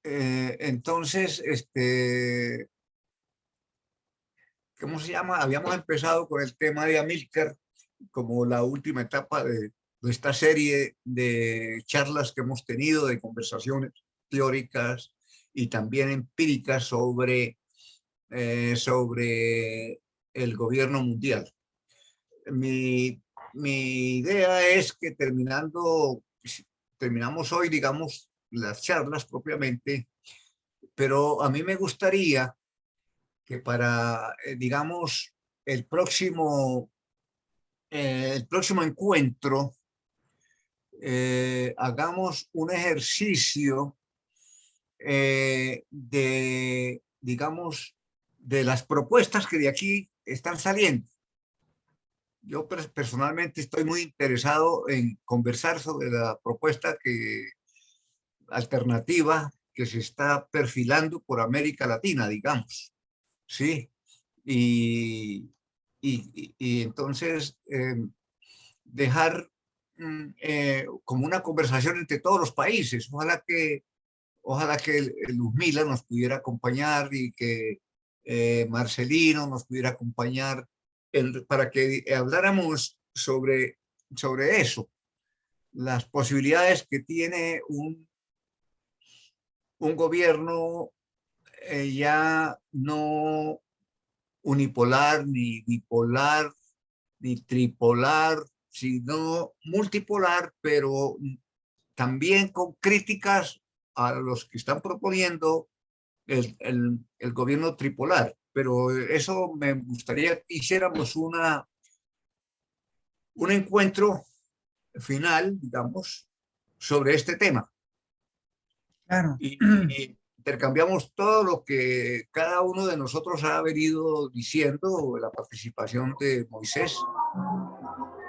entonces, ¿cómo se llama? Habíamos empezado con el tema de Amílcar como la última etapa de esta serie de charlas que hemos tenido, de conversaciones teóricas y también empíricas sobre el gobierno mundial. Mi idea es que terminamos hoy, digamos, las charlas propiamente, pero a mí me gustaría que para, digamos, el próximo encuentro, hagamos un ejercicio digamos, de las propuestas que de aquí están saliendo. Yo personalmente estoy muy interesado en conversar sobre la propuesta alternativa que se está perfilando por América Latina, digamos. Sí. Y entonces dejar como una conversación entre todos los países. Ojalá que Luzmila nos pudiera acompañar y que Marcelino nos pudiera acompañar para que habláramos sobre eso, las posibilidades que tiene un gobierno ya no unipolar, ni bipolar, ni tripolar, sino multipolar, pero también con críticas a los que están proponiendo el gobierno tripolar. Pero eso me gustaría que hiciéramos un encuentro final, digamos, sobre este tema. Claro. Y intercambiamos todo lo que cada uno de nosotros ha venido diciendo, la participación de Moisés,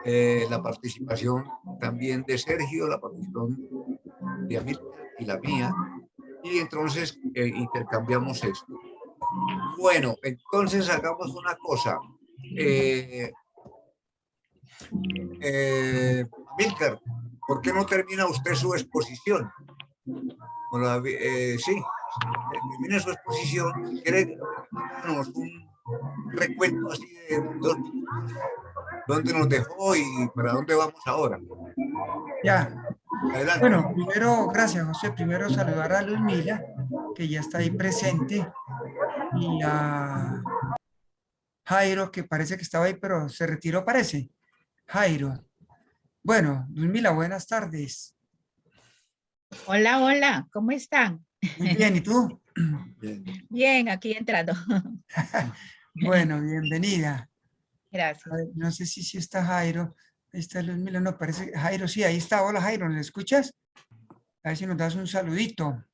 la participación también de Sergio, la participación de Amílcar y la mía, y entonces intercambiamos esto. Bueno, entonces hagamos una cosa. Amílcar, ¿por qué no termina usted su exposición? Sí, termina su exposición. ¿Quiere darnos un recuento así de dónde nos dejó y para dónde vamos ahora? Ya. Adelante. Bueno, primero, gracias, José. Primero saludar a Luzmila, que ya está ahí presente, y a Jairo, que parece que estaba ahí, pero se retiró, parece. Jairo. Bueno, Luzmila, buenas tardes. Hola, hola, ¿cómo están? Muy bien, ¿y tú? Bien. Bien, aquí entrando. Bueno, bienvenida. A Gracias. ver, no sé si está Jairo. Ahí está Luzmila, no, parece Jairo, sí, ahí está. Hola, Jairo, ¿me escuchas? A ver si nos das un saludito.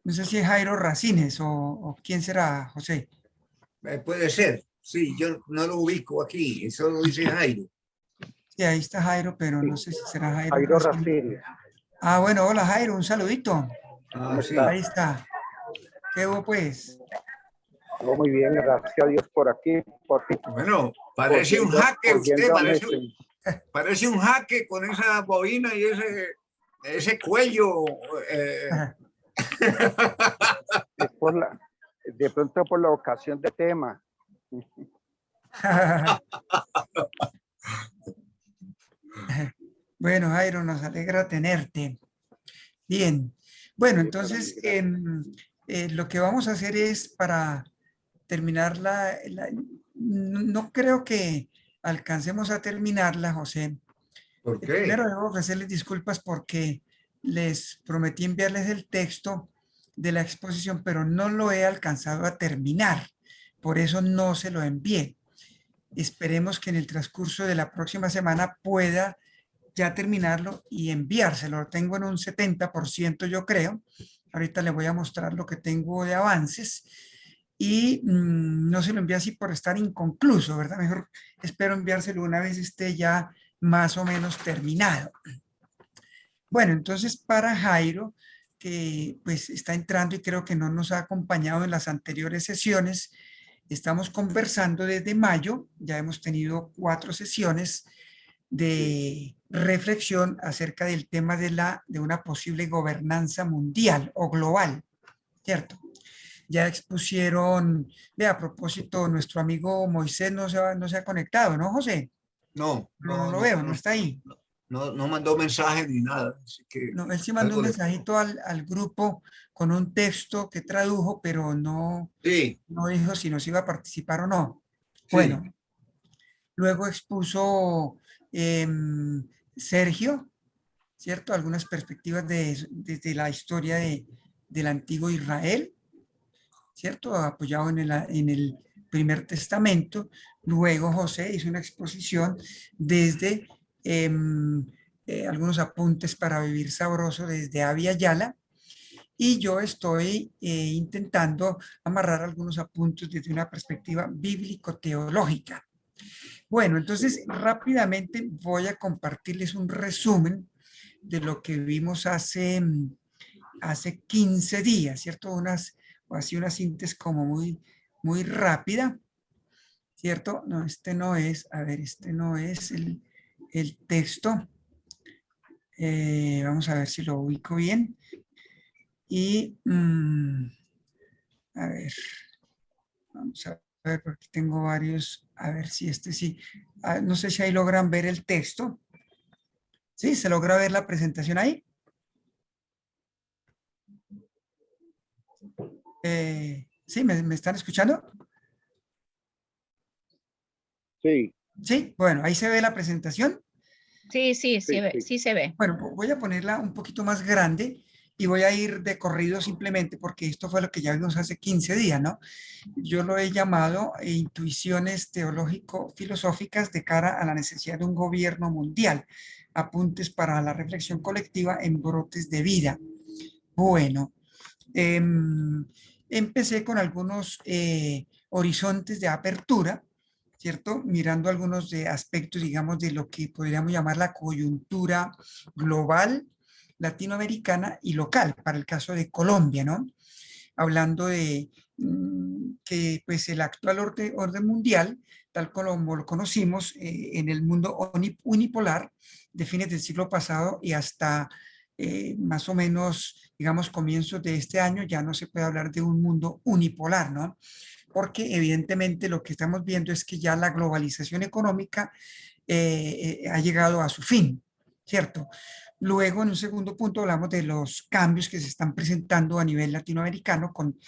No sé si es Jairo Racines o quién será, José. Puede ser, sí, yo no lo ubico aquí, eso lo dice Jairo. Sí, ahí está Jairo, pero no sé si será Jairo Jairo Racines. Racines. Ah, bueno, hola Jairo, un saludito. Ah, sí. Ahí está. ¿Qué hubo pues? Todo muy bien, gracias a Dios por aquí, por fin. Bueno, parece un jaque usted, parece un jaque con esa bobina y ese cuello. Es de pronto por la ocasión de tema. Bueno, Jairo, nos alegra tenerte. Bien. Bueno, entonces lo que vamos a hacer es para terminar no creo que alcancemos a terminarla, José. ¿Por qué? Primero debo ofrecerles disculpas porque les prometí enviarles el texto de la exposición, pero no lo he alcanzado a terminar. Por eso no se lo envié. Esperemos que en el transcurso de la próxima semana pueda ya terminarlo y enviárselo. Lo tengo en un 70%, yo creo. Ahorita le voy a mostrar lo que tengo de avances y no se lo envío así por estar inconcluso, ¿verdad? Mejor espero enviárselo una vez esté ya más o menos terminado. Bueno, entonces para Jairo, que pues está entrando y creo que no nos ha acompañado en las anteriores sesiones, estamos conversando desde mayo, ya hemos tenido 4 sesiones de reflexión acerca del tema de una posible gobernanza mundial o global, ¿cierto? Ya expusieron, a propósito, nuestro amigo Moisés no se ha conectado, ¿no, José? No, No no, lo no, veo, no no, está ahí. no mandó mensaje ni nada, así que No, él sí mandó un algo le... mensajito al grupo con un texto que tradujo, pero Sí, no dijo si nos iba a participar o no. sí, Bueno, luego expuso Sergio, ¿cierto? Algunas perspectivas desde la historia del antiguo Israel, ¿cierto? Apoyado en el primer testamento. Luego José hizo una exposición desde algunos apuntes para vivir sabroso desde Abya Yala. Y yo estoy intentando amarrar algunos apuntes desde una perspectiva bíblico-teológica. Bueno, entonces rápidamente voy a compartirles un resumen de lo que vimos hace 15 días, ¿cierto? Así una síntesis como muy rápida, ¿cierto? No, este no es, a ver, este no es el texto. Vamos a ver si lo ubico bien. Y, a ver, vamos a ver, porque tengo varios, a ver si este sí. No sé si ahí logran ver el texto. ¿Sí? ¿Se logra ver la presentación ahí? ¿Sí? ¿Me están escuchando? Sí, Sí, bueno, ahí se ve la presentación. Sí, sí, sí, sí. sí se ve. Bueno, voy a ponerla un poquito más grande y voy a ir de corrido simplemente porque esto fue lo que ya vimos hace 15 días, ¿no? Yo lo he llamado intuiciones teológico-filosóficas de cara a la necesidad de un gobierno mundial, apuntes para la reflexión colectiva en brotes de vida. Bueno, empecé con algunos horizontes de apertura, ¿cierto? Mirando algunos de aspectos, digamos, de lo que podríamos llamar la coyuntura global, latinoamericana y local, para el caso de Colombia, ¿no? Hablando de que pues el actual orden mundial, tal como lo conocimos en el mundo unipolar de fines del siglo pasado y hasta más o menos, digamos, comienzos de este año, ya no se puede hablar de un mundo unipolar, ¿no? Porque evidentemente lo que estamos viendo es que ya la globalización económica ha llegado a su fin, ¿cierto? Luego, en un segundo punto, hablamos de los cambios que se están presentando a nivel latinoamericano con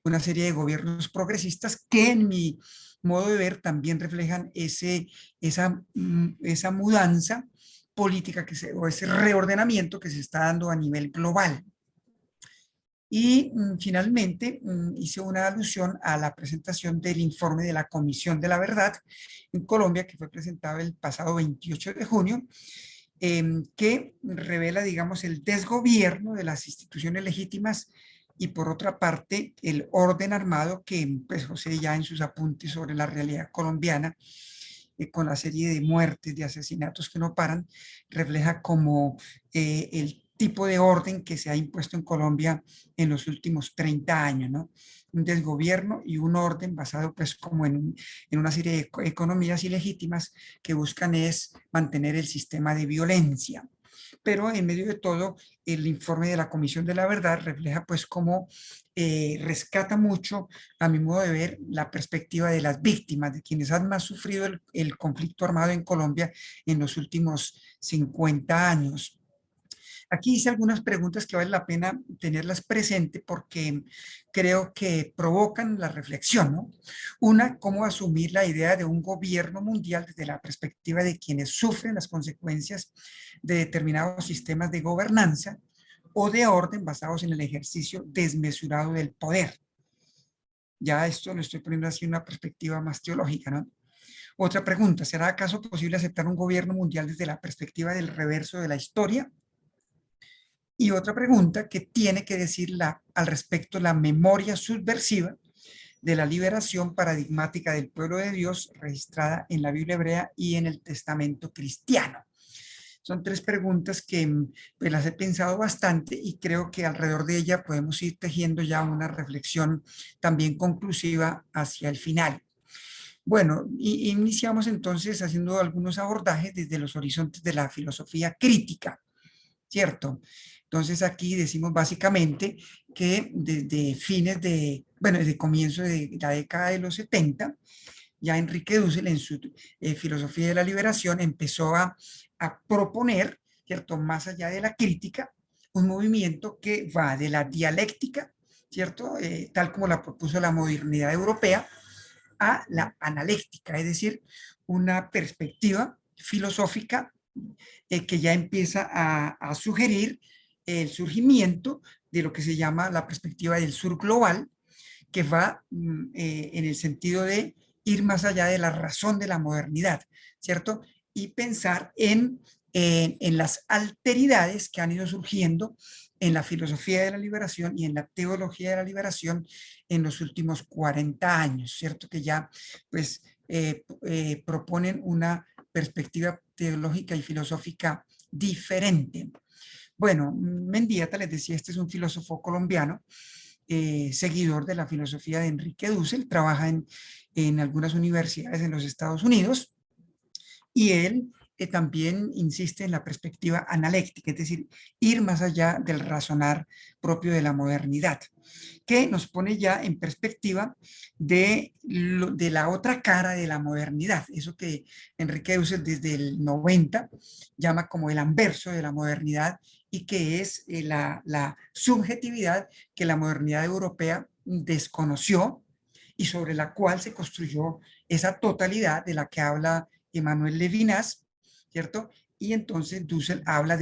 una serie de gobiernos progresistas que en mi modo de ver también reflejan esa mudanza política o ese reordenamiento que se está dando a nivel global. Y finalmente hice una alusión a la presentación del informe de la Comisión de la Verdad en Colombia, que fue presentado el pasado 28 de junio, que revela, digamos, el desgobierno de las instituciones legítimas y por otra parte el orden armado que, pues, José ya en sus apuntes sobre la realidad colombiana, con la serie de muertes, de asesinatos que no paran, refleja como el tipo de orden que se ha impuesto en Colombia en los últimos 30 años, ¿no? Un desgobierno y un orden basado pues como en una serie de economías ilegítimas que buscan es mantener el sistema de violencia. Pero en medio de todo, el informe de la Comisión de la Verdad refleja pues cómo rescata mucho, a mi modo de ver, la perspectiva de las víctimas, de quienes han más sufrido el conflicto armado en Colombia en los últimos 50 años. Aquí hice algunas preguntas que vale la pena tenerlas presente porque creo que provocan la reflexión, ¿no? Una, cómo asumir la idea de un gobierno mundial desde la perspectiva de quienes sufren las consecuencias de determinados sistemas de gobernanza o de orden basados en el ejercicio desmesurado del poder. Ya esto lo estoy poniendo así en una perspectiva más teológica, ¿no? Otra pregunta, ¿será acaso posible aceptar un gobierno mundial desde la perspectiva del reverso de la historia? Y otra pregunta que tiene que decir al respecto la memoria subversiva de la liberación paradigmática del pueblo de Dios registrada en la Biblia hebrea y en el Testamento cristiano. Son tres preguntas que pues, las he pensado bastante y creo que alrededor de ella podemos ir tejiendo ya una reflexión también conclusiva hacia el final. Bueno, iniciamos entonces haciendo algunos abordajes desde los horizontes de la filosofía crítica, ¿cierto? Entonces aquí decimos básicamente que desde fines de, bueno, desde comienzo de la década de los 70, ya Enrique Dussel en su filosofía de la liberación empezó a proponer, ¿cierto? Más allá de la crítica, un movimiento que va de la dialéctica, ¿cierto? Tal como la propuso la modernidad europea, a la analéctica, es decir, una perspectiva filosófica que ya empieza a sugerir el surgimiento de lo que se llama la perspectiva del sur global, que va en el sentido de ir más allá de la razón de la modernidad, ¿cierto? Y pensar en las alteridades que han ido surgiendo en la filosofía de la liberación y en la teología de la liberación en los últimos 40 años, ¿cierto? Que ya, pues, proponen una perspectiva teológica y filosófica diferente. Bueno, Mendieta, les decía, este es un filósofo colombiano, seguidor de la filosofía de Enrique Dussel, trabaja en algunas universidades en los Estados Unidos y él también insiste en la perspectiva analéctica, es decir, ir más allá del razonar propio de la modernidad, que nos pone ya en perspectiva de la otra cara de la modernidad, eso que Enrique Dussel desde el 90 llama como el anverso de la modernidad y que es la subjetividad que la modernidad europea desconoció y sobre la cual se construyó esa totalidad de la que habla Emmanuel Levinas, ¿cierto? Y entonces Dussel habla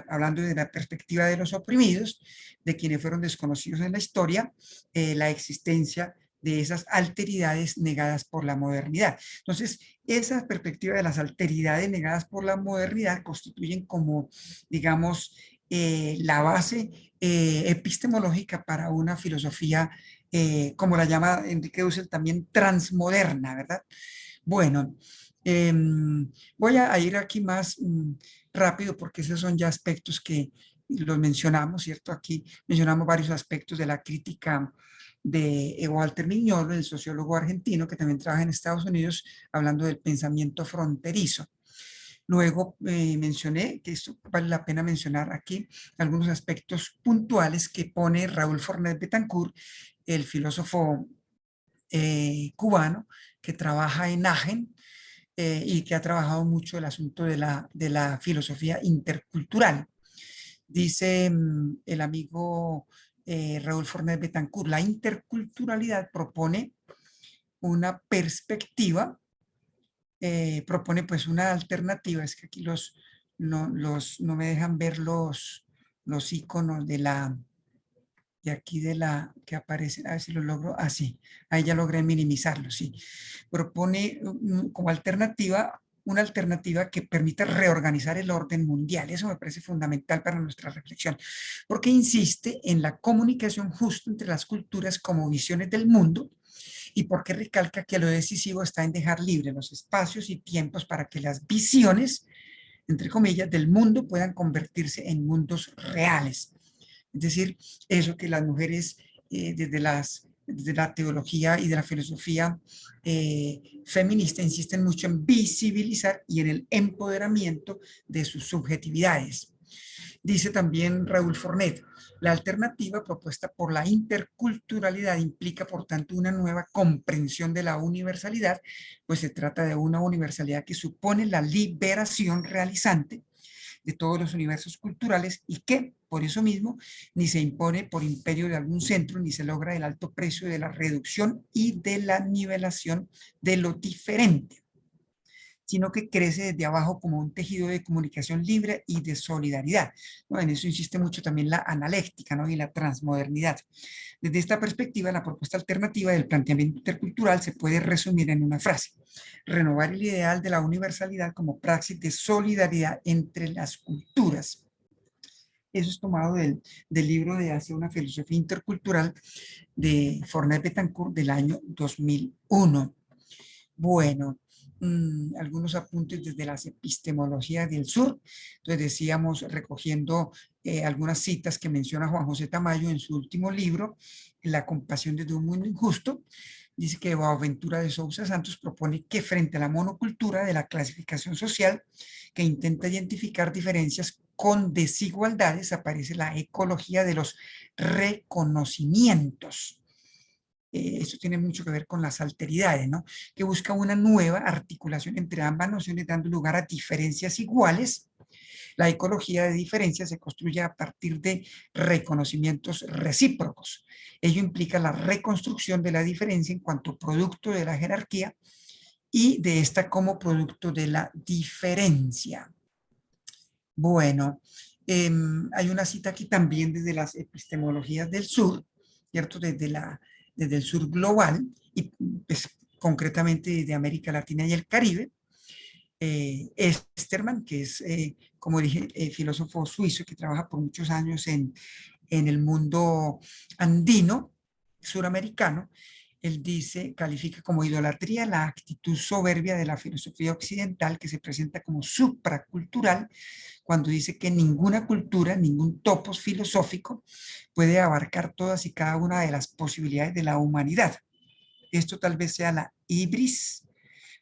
hablando de la perspectiva de los oprimidos, de quienes fueron desconocidos en la historia, la existencia de esas alteridades negadas por la modernidad. Entonces, esa perspectiva de las alteridades negadas por la modernidad constituyen como, digamos, la base epistemológica para una filosofía, como la llama Enrique Dussel, también transmoderna, ¿verdad? Bueno, voy a ir aquí más rápido porque esos son ya aspectos que los mencionamos, ¿cierto? Aquí mencionamos varios aspectos de la crítica de Walter Mignolo, el sociólogo argentino que también trabaja en Estados Unidos, hablando del pensamiento fronterizo. Luego mencioné, que esto vale la pena mencionar aquí, algunos aspectos puntuales que pone Raúl Fornet Betancourt, el filósofo cubano que trabaja en Agen, y que ha trabajado mucho el asunto de la filosofía intercultural. Dice el amigo Raúl Fornet Betancourt, la interculturalidad propone una perspectiva, propone pues una alternativa, es que aquí no me dejan ver los iconos de aquí de la que aparece, a ver si lo logro, así, ahí ya logré minimizarlo, sí. Propone como alternativa, una alternativa que permita reorganizar el orden mundial. Eso me parece fundamental para nuestra reflexión, porque insiste en la comunicación justa entre las culturas como visiones del mundo y porque recalca que lo decisivo está en dejar libres los espacios y tiempos para que las visiones, entre comillas, del mundo puedan convertirse en mundos reales. Es decir, eso que las mujeres desde la teología y de la filosofía feminista insisten mucho en visibilizar y en el empoderamiento de sus subjetividades. Dice también Raúl Fornet, la alternativa propuesta por la interculturalidad implica, por tanto, una nueva comprensión de la universalidad, pues se trata de una universalidad que supone la liberación realizante de todos los universos culturales y que, por eso mismo, ni se impone por imperio de algún centro, ni se logra el alto precio de la reducción y de la nivelación de lo diferente, sino que crece desde abajo como un tejido de comunicación libre y de solidaridad. ¿No? En eso insiste mucho también la analéctica, ¿no? Y la transmodernidad. Desde esta perspectiva, la propuesta alternativa del planteamiento intercultural se puede resumir en una frase: renovar el ideal de la universalidad como praxis de solidaridad entre las culturas. Eso es tomado del libro de Hacia una filosofía intercultural de Fornet Betancourt del año 2001. Bueno, algunos apuntes desde las epistemologías del sur. Entonces decíamos, recogiendo algunas citas que menciona Juan José Tamayo en su último libro, La compasión desde un mundo injusto, dice que Boaventura de Sousa Santos propone que frente a la monocultura de la clasificación social que intenta identificar diferencias con desigualdades, aparece la ecología de los reconocimientos. Esto tiene mucho que ver con las alteridades, ¿no? Que busca una nueva articulación entre ambas nociones, dando lugar a diferencias iguales. La ecología de diferencias se construye a partir de reconocimientos recíprocos. Ello implica la reconstrucción de la diferencia en cuanto producto de la jerarquía y de esta como producto de la diferencia. Bueno, hay una cita aquí también desde las epistemologías del sur, ¿cierto? Desde el sur global y pues, concretamente de América Latina y el Caribe. Esterman, que es, como dije, filósofo suizo que trabaja por muchos años en el mundo andino, suramericano, él dice, califica como idolatría la actitud soberbia de la filosofía occidental que se presenta como supracultural cuando dice que ninguna cultura, ningún topos filosófico puede abarcar todas y cada una de las posibilidades de la humanidad. Esto tal vez sea la ibris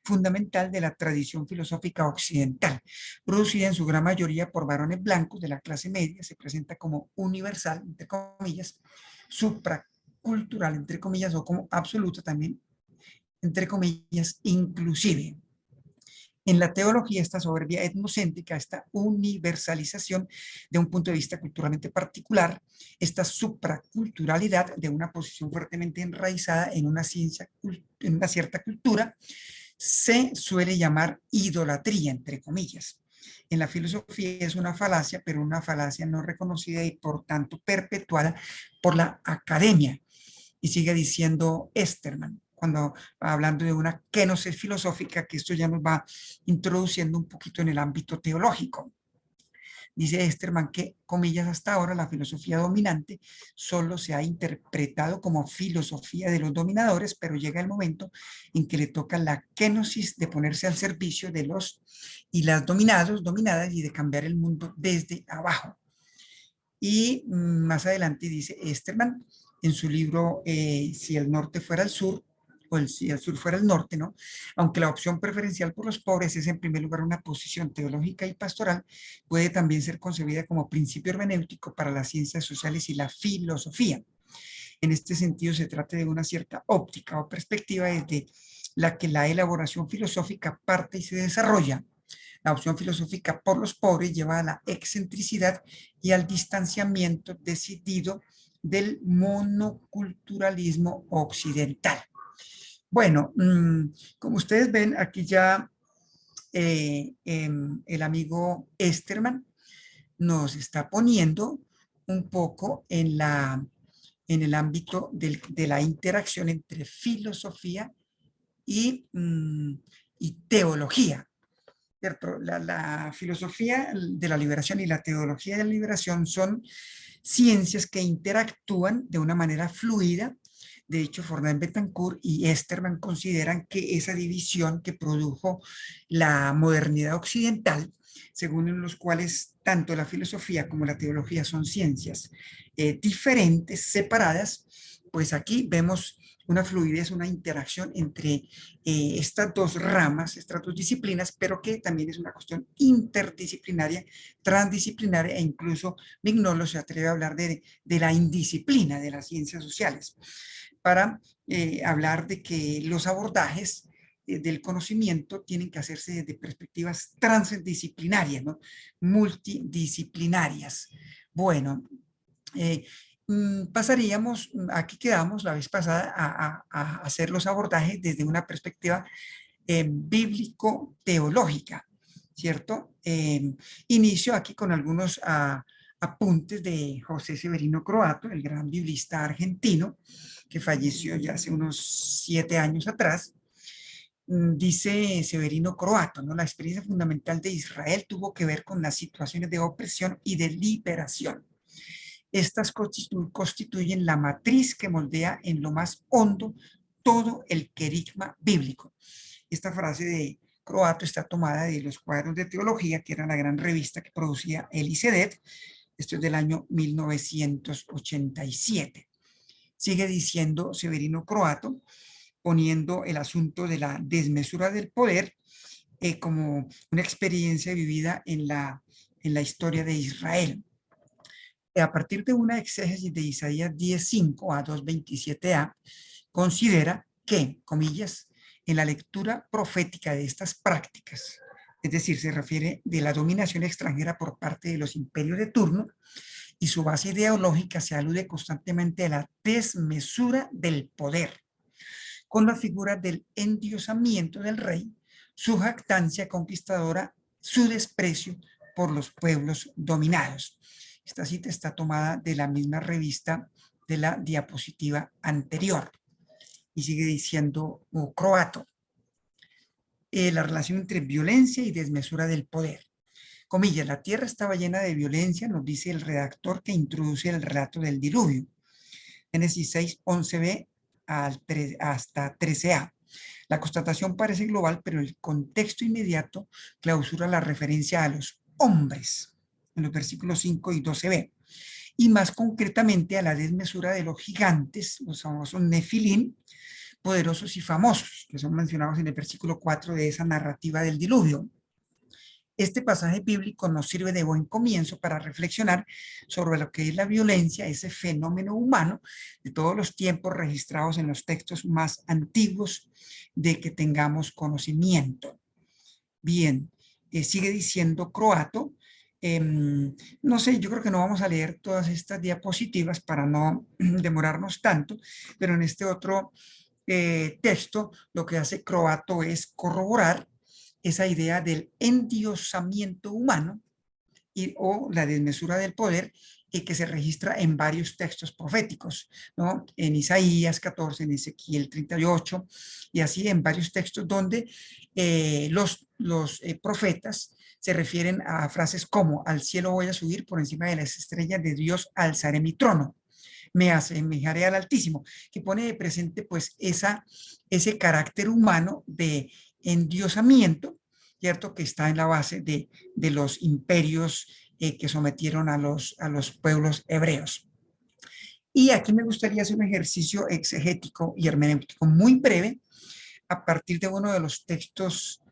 fundamental de la tradición filosófica occidental, producida en su gran mayoría por varones blancos de la clase media, se presenta como universal, entre comillas, supracultural, entre comillas, o como absoluta también, entre comillas, inclusive. En la teología, esta soberbia etnocéntrica, esta universalización de un punto de vista culturalmente particular, esta supraculturalidad de una posición fuertemente enraizada en una cierta cultura, se suele llamar idolatría, entre comillas. En la filosofía es una falacia, pero una falacia no reconocida y por tanto perpetuada por la academia. Y sigue diciendo Esterman, cuando hablando de una kenosis filosófica, que esto ya nos va introduciendo un poquito en el ámbito teológico. Dice Esterman que, comillas, hasta ahora la filosofía dominante solo se ha interpretado como filosofía de los dominadores, pero llega el momento en que le toca la kenosis de ponerse al servicio de los y las dominados, dominadas y de cambiar el mundo desde abajo. Y más adelante dice Esterman en su libro Si el norte fuera el sur, o si el sur fuera el norte, ¿no? Aunque la opción preferencial por los pobres es en primer lugar una posición teológica y pastoral, puede también ser concebida como principio hermenéutico para las ciencias sociales y la filosofía. En este sentido se trata de una cierta óptica o perspectiva desde la que la elaboración filosófica parte y se desarrolla. La opción filosófica por los pobres lleva a la excentricidad y al distanciamiento decidido del monoculturalismo occidental. Bueno, como ustedes ven, aquí ya el amigo Esterman nos está poniendo un poco en el ámbito de la interacción entre filosofía y teología. ¿Cierto? La filosofía de la liberación y la teología de la liberación son ciencias que interactúan de una manera fluida. De hecho, Fornán Betancourt y Esterman consideran que esa división que produjo la modernidad occidental, según los cuales tanto la filosofía como la teología son ciencias diferentes, separadas, pues aquí vemos una fluidez, una interacción entre estas dos ramas, estas dos disciplinas, pero que también es una cuestión interdisciplinaria, transdisciplinaria, e incluso Mignolo se atreve a hablar de la indisciplina de las ciencias sociales, para hablar de que los abordajes del conocimiento tienen que hacerse desde perspectivas transdisciplinarias, ¿no? Multidisciplinarias. Bueno, pasaríamos, aquí quedamos la vez pasada, a hacer los abordajes desde una perspectiva bíblico-teológica, ¿cierto? Inicio aquí con algunos apuntes de José Severino Croato, el gran biblista argentino, que falleció ya hace unos 7 años atrás. Dice Severino Croato, ¿no? La experiencia fundamental de Israel tuvo que ver con las situaciones de opresión y de liberación. Estas constituyen la matriz que moldea en lo más hondo todo el querigma bíblico. Esta frase de Croato está tomada de los Cuadernos de Teología, que era la gran revista que producía Elie Sedet. Esto es del año 1987. Sigue diciendo Severino Croato poniendo el asunto de la desmesura del poder como una experiencia vivida en la historia de Israel. A partir de una exégesis de Isaías 10:5 a 2:27a, considera que, comillas, en la lectura profética de estas prácticas, es decir, se refiere de la dominación extranjera por parte de los imperios de turno, y su base ideológica se alude constantemente a la desmesura del poder, con la figura del endiosamiento del rey, su jactancia conquistadora, su desprecio por los pueblos dominados. Esta cita está tomada de la misma revista de la diapositiva anterior. Y sigue diciendo Croato, la relación entre violencia y desmesura del poder. Comillas, la tierra estaba llena de violencia, nos dice el redactor que introduce el relato del diluvio. Génesis 6, 11b hasta 13a. La constatación parece global, pero el contexto inmediato clausura la referencia a los hombres, en los versículos 5 y 12b, y más concretamente a la desmesura de los gigantes, los famosos Nefilim, poderosos y famosos, que son mencionados en el versículo 4 de esa narrativa del diluvio. Este pasaje bíblico nos sirve de buen comienzo para reflexionar sobre lo que es la violencia, ese fenómeno humano de todos los tiempos registrados en los textos más antiguos de que tengamos conocimiento. Bien, sigue diciendo Croato. No sé, yo creo que no vamos a leer todas estas diapositivas para no demorarnos tanto, pero en este otro texto lo que hace Croato es corroborar esa idea del endiosamiento humano o la desmesura del poder que se registra en varios textos proféticos, ¿no? En Isaías 14, en Ezequiel 38, y así en varios textos donde los profetas se refieren a frases como: al cielo voy a subir, por encima de las estrellas de Dios alzaré mi trono, me asemejaré al Altísimo, que pone de presente pues ese carácter humano de endiosamiento, ¿cierto? Que está en la base de los imperios que sometieron a los pueblos hebreos. Y aquí me gustaría hacer un ejercicio exegético y hermenéutico muy breve a partir de uno de los textos,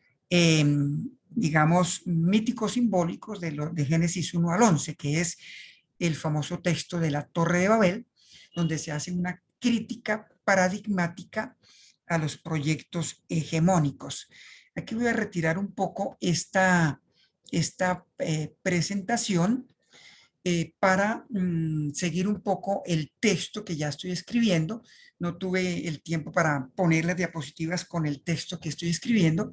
digamos, míticos simbólicos de Génesis 1 al 11, que es el famoso texto de la Torre de Babel, donde se hace una crítica paradigmática a los proyectos hegemónicos. Aquí voy a retirar un poco esta presentación para seguir un poco el texto que ya estoy escribiendo. No tuve el tiempo para poner las diapositivas con el texto que estoy escribiendo,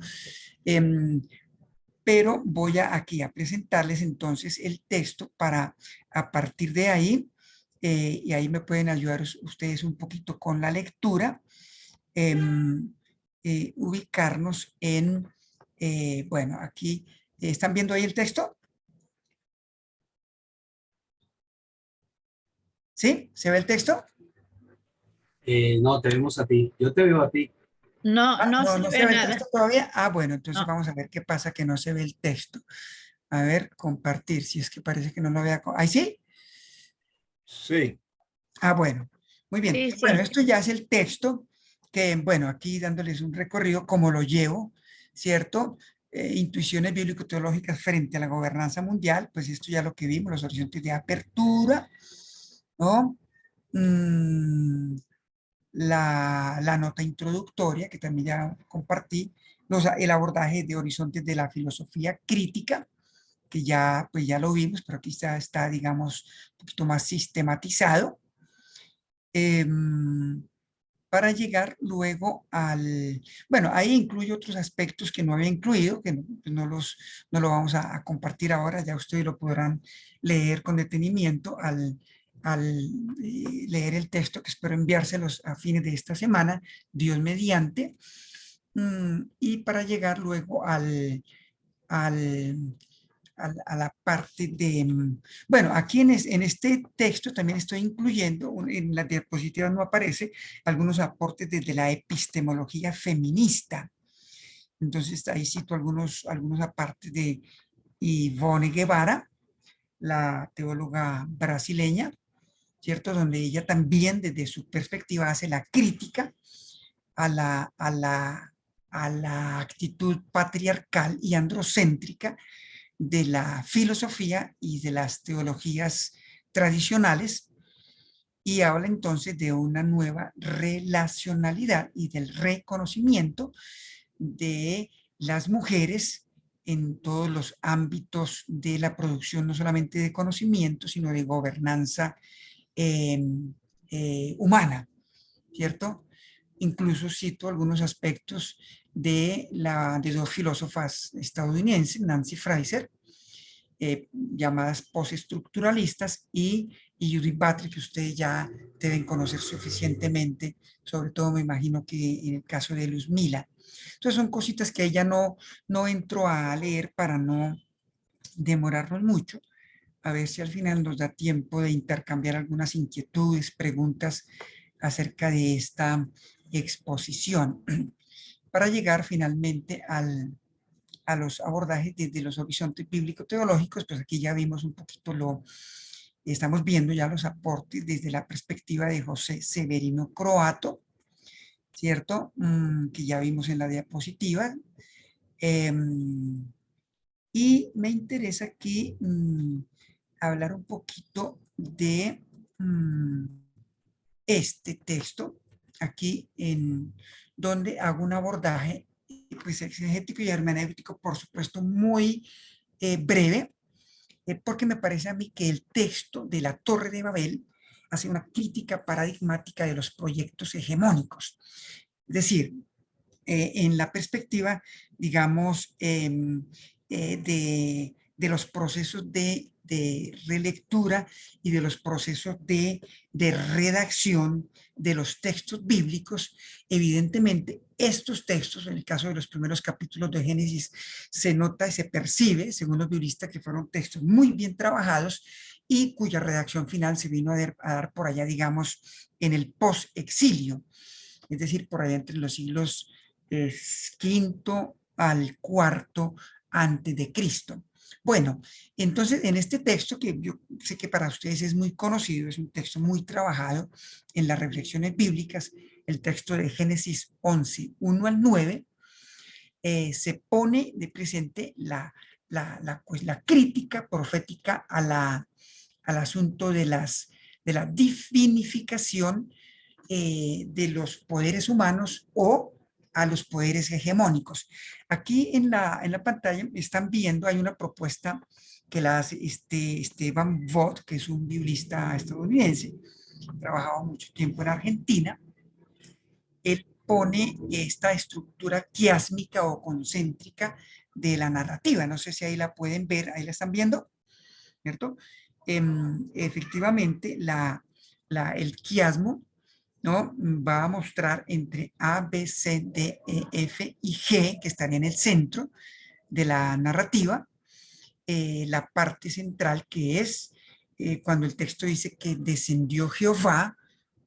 pero voy aquí a presentarles entonces el texto para a partir de ahí, y ahí me pueden ayudar ustedes un poquito con la lectura, ubicarnos en, bueno, aquí, ¿están viendo ahí el texto? ¿Sí? ¿Se ve el texto? No, te vemos a ti. Yo te veo a ti. No, no No, se no se ve ve el nada. texto todavía. Bueno, entonces No. vamos a ver qué pasa que no se ve el texto. A ver, compartir, si es que parece que no lo vea. ¿Ahí sí? Sí. Bueno, muy bien. Sí, Bueno, sí. esto ya es el texto que, bueno, aquí dándoles un recorrido, como lo llevo, ¿cierto? Intuiciones bíblico-teológicas frente a la gobernanza mundial, pues esto ya lo que vimos, los horizontes de apertura, ¿no? La nota introductoria, que también ya compartí, el abordaje de horizontes de la filosofía crítica, que ya, pues ya lo vimos, pero aquí está, digamos, un poquito más sistematizado, para llegar luego bueno, ahí incluye otros aspectos que no había incluido, que no lo vamos a compartir ahora, ya ustedes lo podrán leer con detenimiento al leer el texto, que espero enviárselos a fines de esta semana, Dios mediante, y para llegar luego al a la parte de, bueno, aquí en este texto también estoy incluyendo, en las diapositivas no aparece, algunos aportes desde la epistemología feminista. Entonces ahí cito algunos apartes de Ivone Guevara, la teóloga brasileña, ¿cierto? Donde ella también desde su perspectiva hace la crítica a la actitud patriarcal y androcéntrica de la filosofía y de las teologías tradicionales, y habla entonces de una nueva relacionalidad y del reconocimiento de las mujeres en todos los ámbitos de la producción, no solamente de conocimiento, sino de gobernanza humana, ¿cierto? Incluso cito algunos aspectos de dos filósofas estadounidenses, Nancy Fraser, llamadas postestructuralistas, y Judith Butler, que ustedes ya deben conocer suficientemente, sobre todo me imagino que en el caso de Luz Mila. Entonces son cositas que ella no entro a leer para no demorarnos mucho, a ver si al final nos da tiempo de intercambiar algunas inquietudes, preguntas acerca de esta exposición, para llegar finalmente a los abordajes desde los horizontes bíblico-teológicos. Pues aquí ya vimos un poquito estamos viendo ya los aportes desde la perspectiva de José Severino Croato, ¿cierto? Que ya vimos en la diapositiva. Y me interesa aquí hablar un poquito de este texto, aquí en donde hago un abordaje pues exegético y hermenéutico, por supuesto, muy breve, porque me parece a mí que el texto de la Torre de Babel hace una crítica paradigmática de los proyectos hegemónicos. Es decir, en la perspectiva, digamos, de los procesos de relectura y de los procesos de redacción de los textos bíblicos. Evidentemente, estos textos, en el caso de los primeros capítulos de Génesis, se nota y se percibe, según los biblistas, que fueron textos muy bien trabajados y cuya redacción final se vino a dar por allá, digamos, en el post-exilio, es decir, por allá entre los siglos quinto al cuarto antes de Cristo. Bueno, entonces en este texto, que yo sé que para ustedes es muy conocido, es un texto muy trabajado en las reflexiones bíblicas, el texto de Génesis 11, 1 al 9, se pone de presente pues, la crítica profética al asunto de la divinificación de los poderes humanos o a los poderes hegemónicos. Aquí en la pantalla están viendo, hay una propuesta que la hace Esteban Vogt, que es un biblista estadounidense, ha trabajado mucho tiempo en Argentina. Él pone esta estructura quiásmica o concéntrica de la narrativa. No sé si ahí la pueden ver, ahí la están viendo, ¿cierto? Efectivamente, el quiasmo, ¿no? Va a mostrar entre A, B, C, D, E, F y G, que están en el centro de la narrativa, la parte central, que es cuando el texto dice que descendió Jehová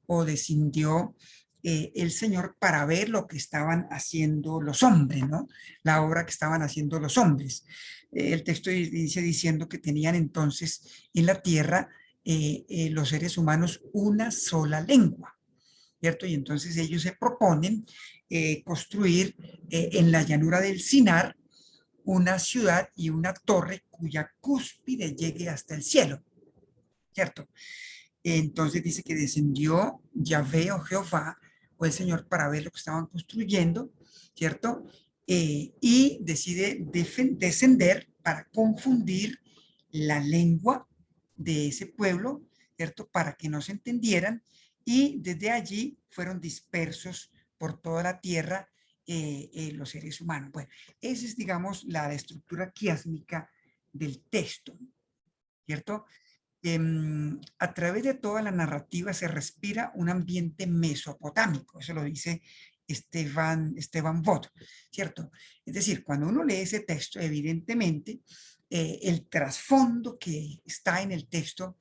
o descendió el Señor para ver lo que estaban haciendo los hombres, ¿no? La obra que estaban haciendo los hombres. El texto dice diciendo que tenían entonces en la tierra los seres humanos una sola lengua, ¿cierto? Y entonces ellos se proponen construir en la llanura del Sinar una ciudad y una torre cuya cúspide llegue hasta el cielo, ¿cierto? Entonces dice que descendió Yahvé o Jehová o el Señor para ver lo que estaban construyendo, ¿cierto? Y decide descender para confundir la lengua de ese pueblo, ¿cierto? Para que no se entendieran, y desde allí fueron dispersos por toda la tierra los seres humanos. Bueno, esa es, digamos, la estructura quiásmica del texto, ¿cierto? A través de toda la narrativa se respira un ambiente mesopotámico, eso lo dice Esteban Vogt, ¿cierto? Es decir, cuando uno lee ese texto, evidentemente, el trasfondo que está en el texto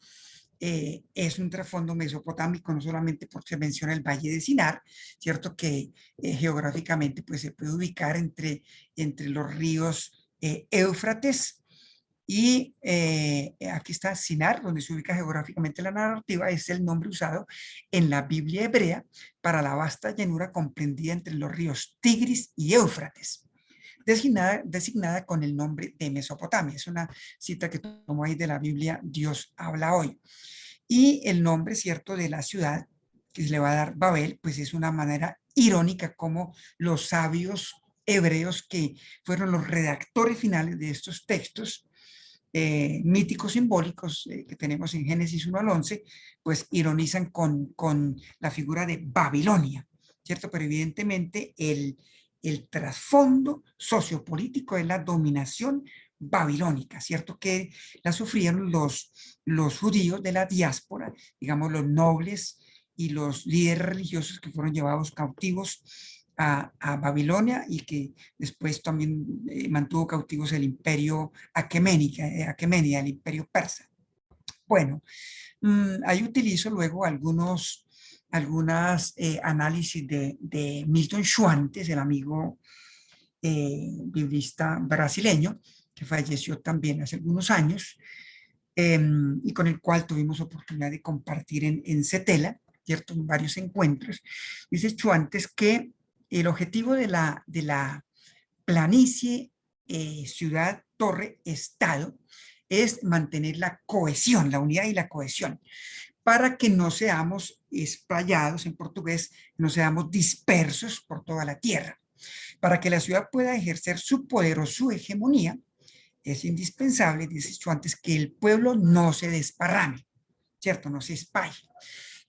es un trasfondo mesopotámico, no solamente porque se menciona el Valle de Sinar, ¿cierto? Que geográficamente pues, se puede ubicar entre los ríos Éufrates Y aquí está Sinar, donde se ubica geográficamente la narrativa, es el nombre usado en la Biblia hebrea para la vasta llanura comprendida entre los ríos Tigris y Éufrates, designada con el nombre de Mesopotamia. Es una cita que tomo ahí de la Biblia Dios habla hoy. Y el nombre, cierto, de la ciudad que se le va a dar Babel, pues es una manera irónica como los sabios hebreos que fueron los redactores finales de estos textos míticos simbólicos que tenemos en Génesis 1 al 11, pues ironizan con la figura de Babilonia, ¿cierto? Pero evidentemente el trasfondo sociopolítico es la dominación babilónica, ¿cierto? Que la sufrieron los judíos de la diáspora, digamos los nobles y los líderes religiosos que fueron llevados cautivos a Babilonia y que después también mantuvo cautivos el imperio aqueménida, el imperio persa. Bueno, ahí utilizo luego algunos análisis de Milton Schwantes, el amigo biblista brasileño, que falleció también hace algunos años, y con el cual tuvimos oportunidad de compartir en CETELA, ¿cierto? En varios encuentros. Dice Schwantes que el objetivo de la planicie, ciudad, torre, estado, es mantener la cohesión, la unidad y la cohesión, para que no seamos esprayados, en portugués, no seamos dispersos por toda la tierra. Para que la ciudad pueda ejercer su poder o su hegemonía, es indispensable, dice Schwantes, que el pueblo no se desparrame, ¿cierto? No se espalle,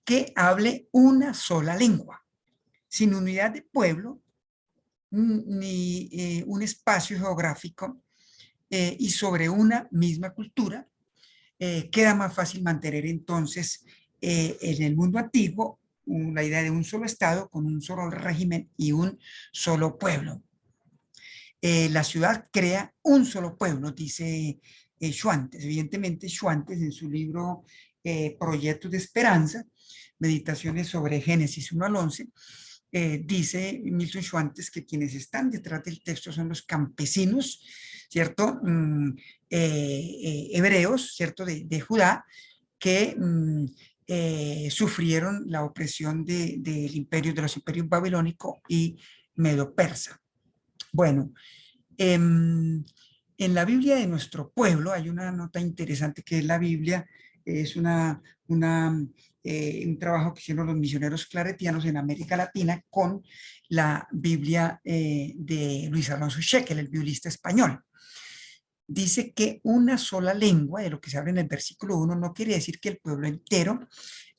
que hable una sola lengua. Sin unidad de pueblo, ni un espacio geográfico y sobre una misma cultura, queda más fácil mantener entonces en el mundo antiguo la idea de un solo Estado con un solo régimen y un solo pueblo. La ciudad crea un solo pueblo, dice Schwantes. Evidentemente, Schwantes en su libro Proyectos de Esperanza, Meditaciones sobre Génesis 1 al 11, dice Milton Schwantes que quienes están detrás del texto son los campesinos, ¿cierto? Hebreos, ¿cierto? De Judá, que sufrieron la opresión de los imperios babilónico y medo-persa. Bueno, en la Biblia de nuestro pueblo hay una nota interesante que es la Biblia, es un trabajo que hicieron los misioneros claretianos en América Latina con la Biblia de Luis Alonso Shekel, el biblista español. Dice que una sola lengua, de lo que se habla en el versículo 1, no quiere decir que el pueblo entero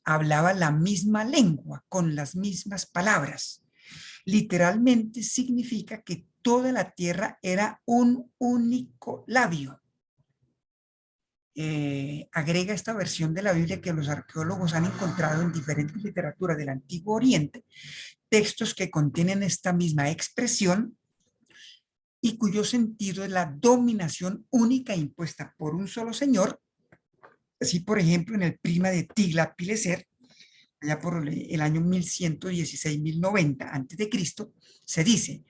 hablaba la misma lengua, con las mismas palabras. Literalmente significa que toda la tierra era un único labio. Agrega esta versión de la Biblia que los arqueólogos han encontrado en diferentes literaturas del Antiguo Oriente, textos que contienen esta misma expresión y cuyo sentido es la dominación única impuesta por un solo señor. Así, por ejemplo, en el Prima de Tiglat-Pileser, allá por el año 1116-1090 a.C., se dice,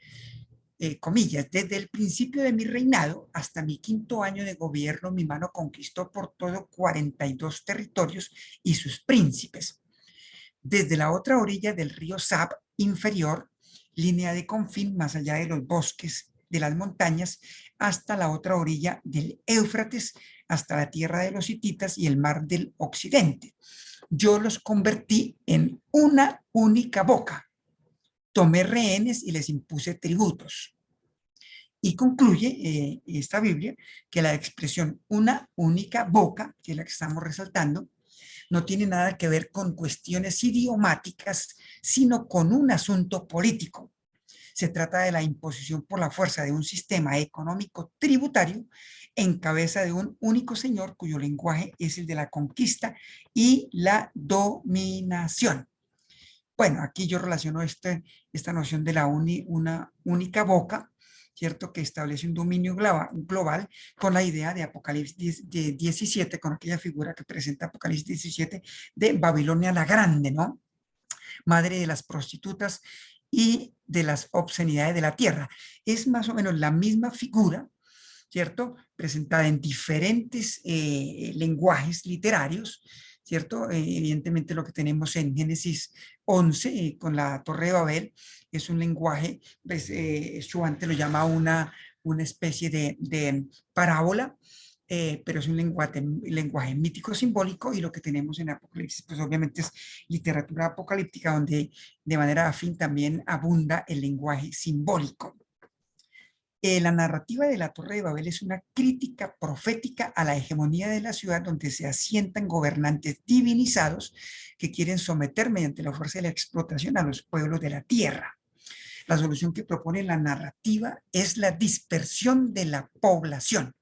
comillas, desde el principio de mi reinado hasta mi 5º año de gobierno, mi mano conquistó por todo 42 territorios y sus príncipes. Desde la otra orilla del río Sab inferior, línea de confín más allá de los bosques de las montañas, hasta la otra orilla del Éufrates, hasta la tierra de los hititas y el mar del occidente. Yo los convertí en una única boca. Tomé rehenes y les impuse tributos. Y concluye esta Biblia que la expresión una única boca, que es la que estamos resaltando, no tiene nada que ver con cuestiones idiomáticas, sino con un asunto político. Se trata de la imposición por la fuerza de un sistema económico tributario en cabeza de un único señor cuyo lenguaje es el de la conquista y la dominación. Bueno, aquí yo relaciono esta noción de una única boca, ¿cierto? Que establece un dominio global con la idea de Apocalipsis 17, con aquella figura que presenta Apocalipsis 17 de Babilonia la Grande, ¿no? Madre de las prostitutas y de las obscenidades de la tierra. Es más o menos la misma figura ¿cierto? Presentada en diferentes lenguajes literarios, ¿cierto? Evidentemente lo que tenemos en Génesis 11 con la Torre de Babel es un lenguaje, pues, Schwante lo llama una especie de parábola, pero es un lenguaje mítico simbólico, y lo que tenemos en Apocalipsis, pues obviamente es literatura apocalíptica, donde de manera afín también abunda el lenguaje simbólico. La narrativa de la Torre de Babel es una crítica profética a la hegemonía de la ciudad, donde se asientan gobernantes divinizados que quieren someter mediante la fuerza de la explotación a los pueblos de la tierra. La solución que propone la narrativa es la dispersión de la población.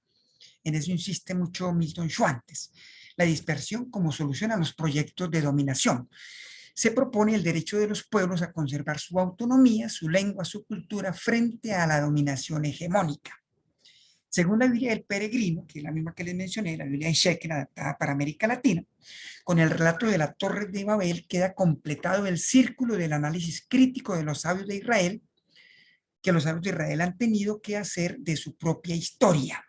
En eso insiste mucho Milton Schwantes. La dispersión como solución a los proyectos de dominación. Se propone el derecho de los pueblos a conservar su autonomía, su lengua, su cultura frente a la dominación hegemónica. Según la Biblia del Peregrino, que es la misma que les mencioné, la Biblia de Shekel, adaptada para América Latina, con el relato de la Torre de Babel queda completado el círculo del análisis crítico de los sabios de Israel, que los sabios de Israel han tenido que hacer de su propia historia.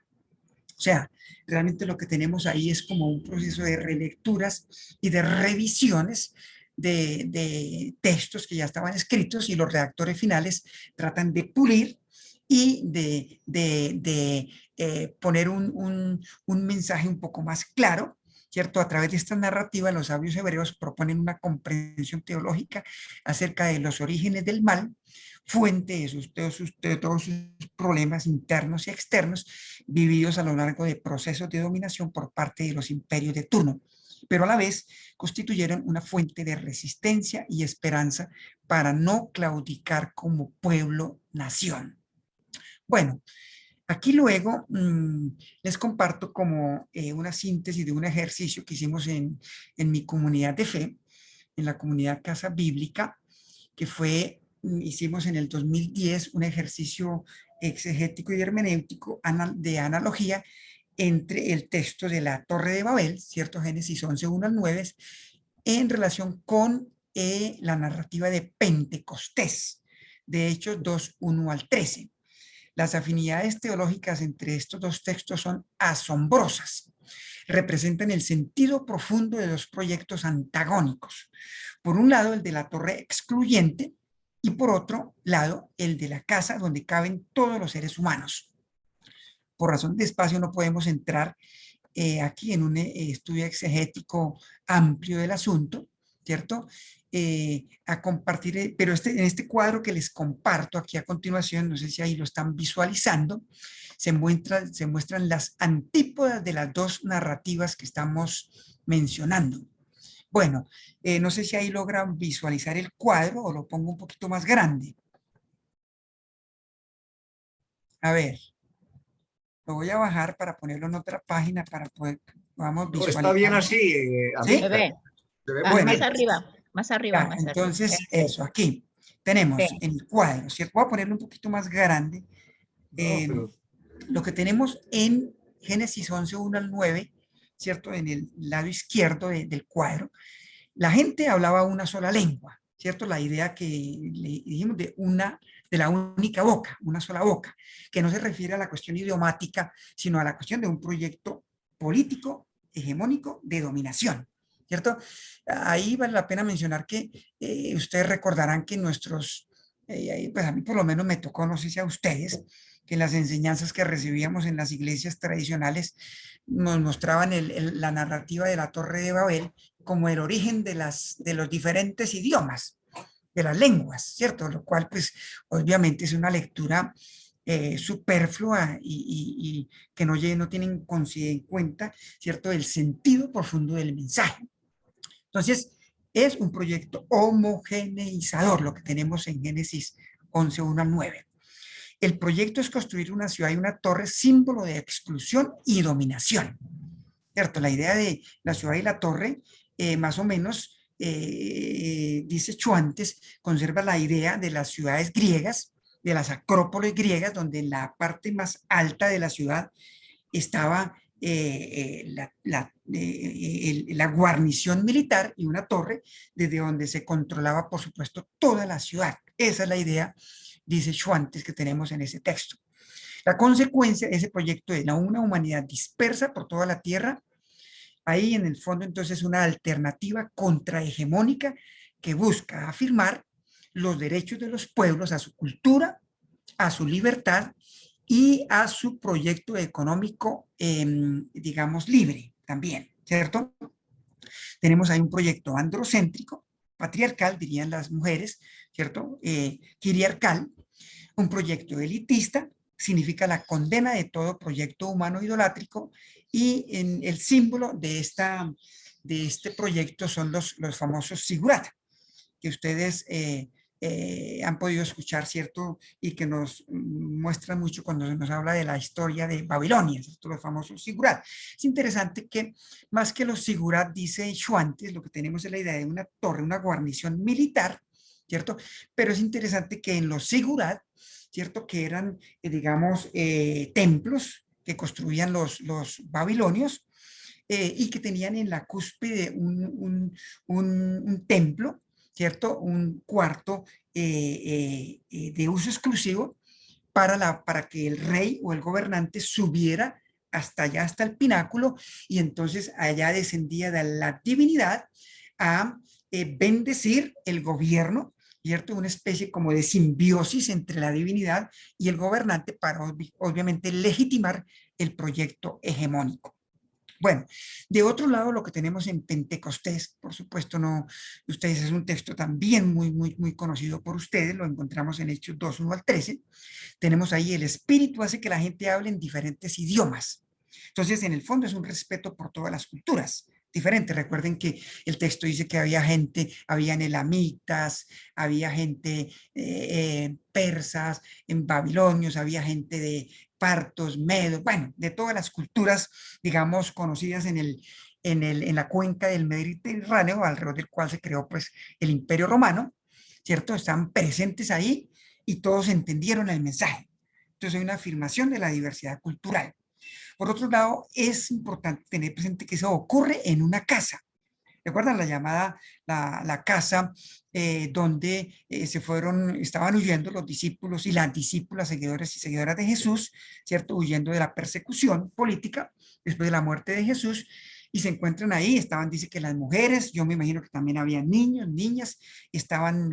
O sea, realmente lo que tenemos ahí es como un proceso de relecturas y de revisiones de textos que ya estaban escritos, y los redactores finales tratan de pulir y de poner un mensaje un poco más claro, ¿cierto? A través de esta narrativa, los sabios hebreos proponen una comprensión teológica acerca de los orígenes del mal, fuente de todos sus problemas internos y externos vividos a lo largo de procesos de dominación por parte de los imperios de turno, pero a la vez constituyeron una fuente de resistencia y esperanza para no claudicar como pueblo-nación. Bueno, aquí luego les comparto como una síntesis de un ejercicio que hicimos en mi comunidad de fe, en la comunidad Casa Bíblica, que hicimos en el 2010 un ejercicio exegético y hermenéutico de analogía entre el texto de la Torre de Babel, ¿cierto? Génesis 11, 1 al 9, en relación con la narrativa de Pentecostés, de Hechos 2, 1 al 13. Las afinidades teológicas entre estos dos textos son asombrosas. Representan el sentido profundo de dos proyectos antagónicos. Por un lado, el de la torre excluyente, y por otro lado, el de la casa donde caben todos los seres humanos. Por razón de espacio no podemos entrar aquí en un estudio exegético amplio del asunto, ¿cierto? A compartir, pero en este cuadro que les comparto aquí a continuación, no sé si ahí lo están visualizando, se muestran las antípodas de las dos narrativas que estamos mencionando. Bueno, no sé si ahí logran visualizar el cuadro o lo pongo un poquito más grande. A ver, lo voy a bajar para ponerlo en otra página para poder, vamos, visualizar. Está bien así, ¿Sí? Se ve. Se ve Bueno, Más arriba, más arriba, ya, más arriba. entonces, eso, aquí tenemos Sí. en el cuadro, ¿cierto? Voy a ponerlo un poquito más grande. pero Lo que tenemos en Génesis 11, 1 al 9, ¿cierto? En el lado izquierdo del cuadro, la gente hablaba una sola lengua, ¿cierto? La idea que le dijimos de la única boca, una sola boca, que no se refiere a la cuestión idiomática, sino a la cuestión de un proyecto político, hegemónico, de dominación, ¿cierto? Ahí vale la pena mencionar que ustedes recordarán que pues a mí por lo menos me tocó, no sé si a ustedes, que las enseñanzas que recibíamos en las iglesias tradicionales nos mostraban la narrativa de la Torre de Babel como el origen de los diferentes idiomas, de las lenguas, ¿cierto? Lo cual, pues, obviamente es una lectura superflua y que no tienen en cuenta, ¿cierto?, el sentido profundo del mensaje. Entonces, es un proyecto homogeneizador lo que tenemos en Génesis 11, 1 al 9. El proyecto es construir una ciudad y una torre símbolo de exclusión y dominación, ¿cierto? La idea de la ciudad y la torre, más o menos, dice Schwantes, conserva la idea de las ciudades griegas, de las acrópolis griegas, donde en la parte más alta de la ciudad estaba la guarnición militar y una torre desde donde se controlaba, por supuesto, toda la ciudad. Esa es la idea, dice Schwantes, que tenemos en ese texto. La consecuencia de ese proyecto es una humanidad dispersa por toda la tierra. Ahí en el fondo entonces una alternativa contrahegemónica que busca afirmar los derechos de los pueblos a su cultura, a su libertad y a su proyecto económico, digamos, libre también, ¿cierto? Tenemos ahí un proyecto androcéntrico, patriarcal, dirían las mujeres, ¿cierto? Quiriarcal, un proyecto elitista, significa la condena de todo proyecto humano idolátrico, y en el símbolo de este proyecto son los famosos sigurat, que ustedes han podido escuchar, ¿cierto? Y que nos muestran mucho cuando se nos habla de la historia de Babilonia, ¿cierto? Los famosos sigurat. Es interesante que más que los sigurat, dice Schwantes, lo que tenemos es la idea de una torre, una guarnición militar, ¿cierto? Pero es interesante que en los sigurat, ¿cierto? Que eran, digamos, templos que construían los babilonios, y que tenían en la cúspide un templo, ¿cierto? Un cuarto de uso exclusivo para que el rey o el gobernante subiera hasta allá, hasta el pináculo, y entonces allá descendía de la divinidad a bendecir el gobierno, ¿cierto? Una especie como de simbiosis entre la divinidad y el gobernante para obviamente legitimar el proyecto hegemónico. Bueno, de otro lado, lo que tenemos en Pentecostés, por supuesto, no, ustedes, es un texto también muy conocido por ustedes, lo encontramos en Hechos 2, 1 al 13. Tenemos ahí: el Espíritu hace que la gente hable en diferentes idiomas. Entonces, en el fondo es un respeto por todas las culturas diferentes. Recuerden que el texto dice que había gente, habían elamitas, había gente persas, en babilonios, había gente de partos, medos, bueno, de todas las culturas, digamos, conocidas en la cuenca del Mediterráneo, alrededor del cual se creó pues el Imperio Romano, ¿cierto? Están presentes ahí y todos entendieron el mensaje. Entonces hay una afirmación de la diversidad cultural. Por otro lado, es importante tener presente que eso ocurre en una casa. ¿Recuerdan la llamada, la casa donde estaban huyendo los discípulos y las discípulas, seguidores y seguidoras de Jesús, ¿cierto? Huyendo de la persecución política después de la muerte de Jesús, y se encuentran ahí, dice que las mujeres, yo me imagino que también había niños, niñas, estaban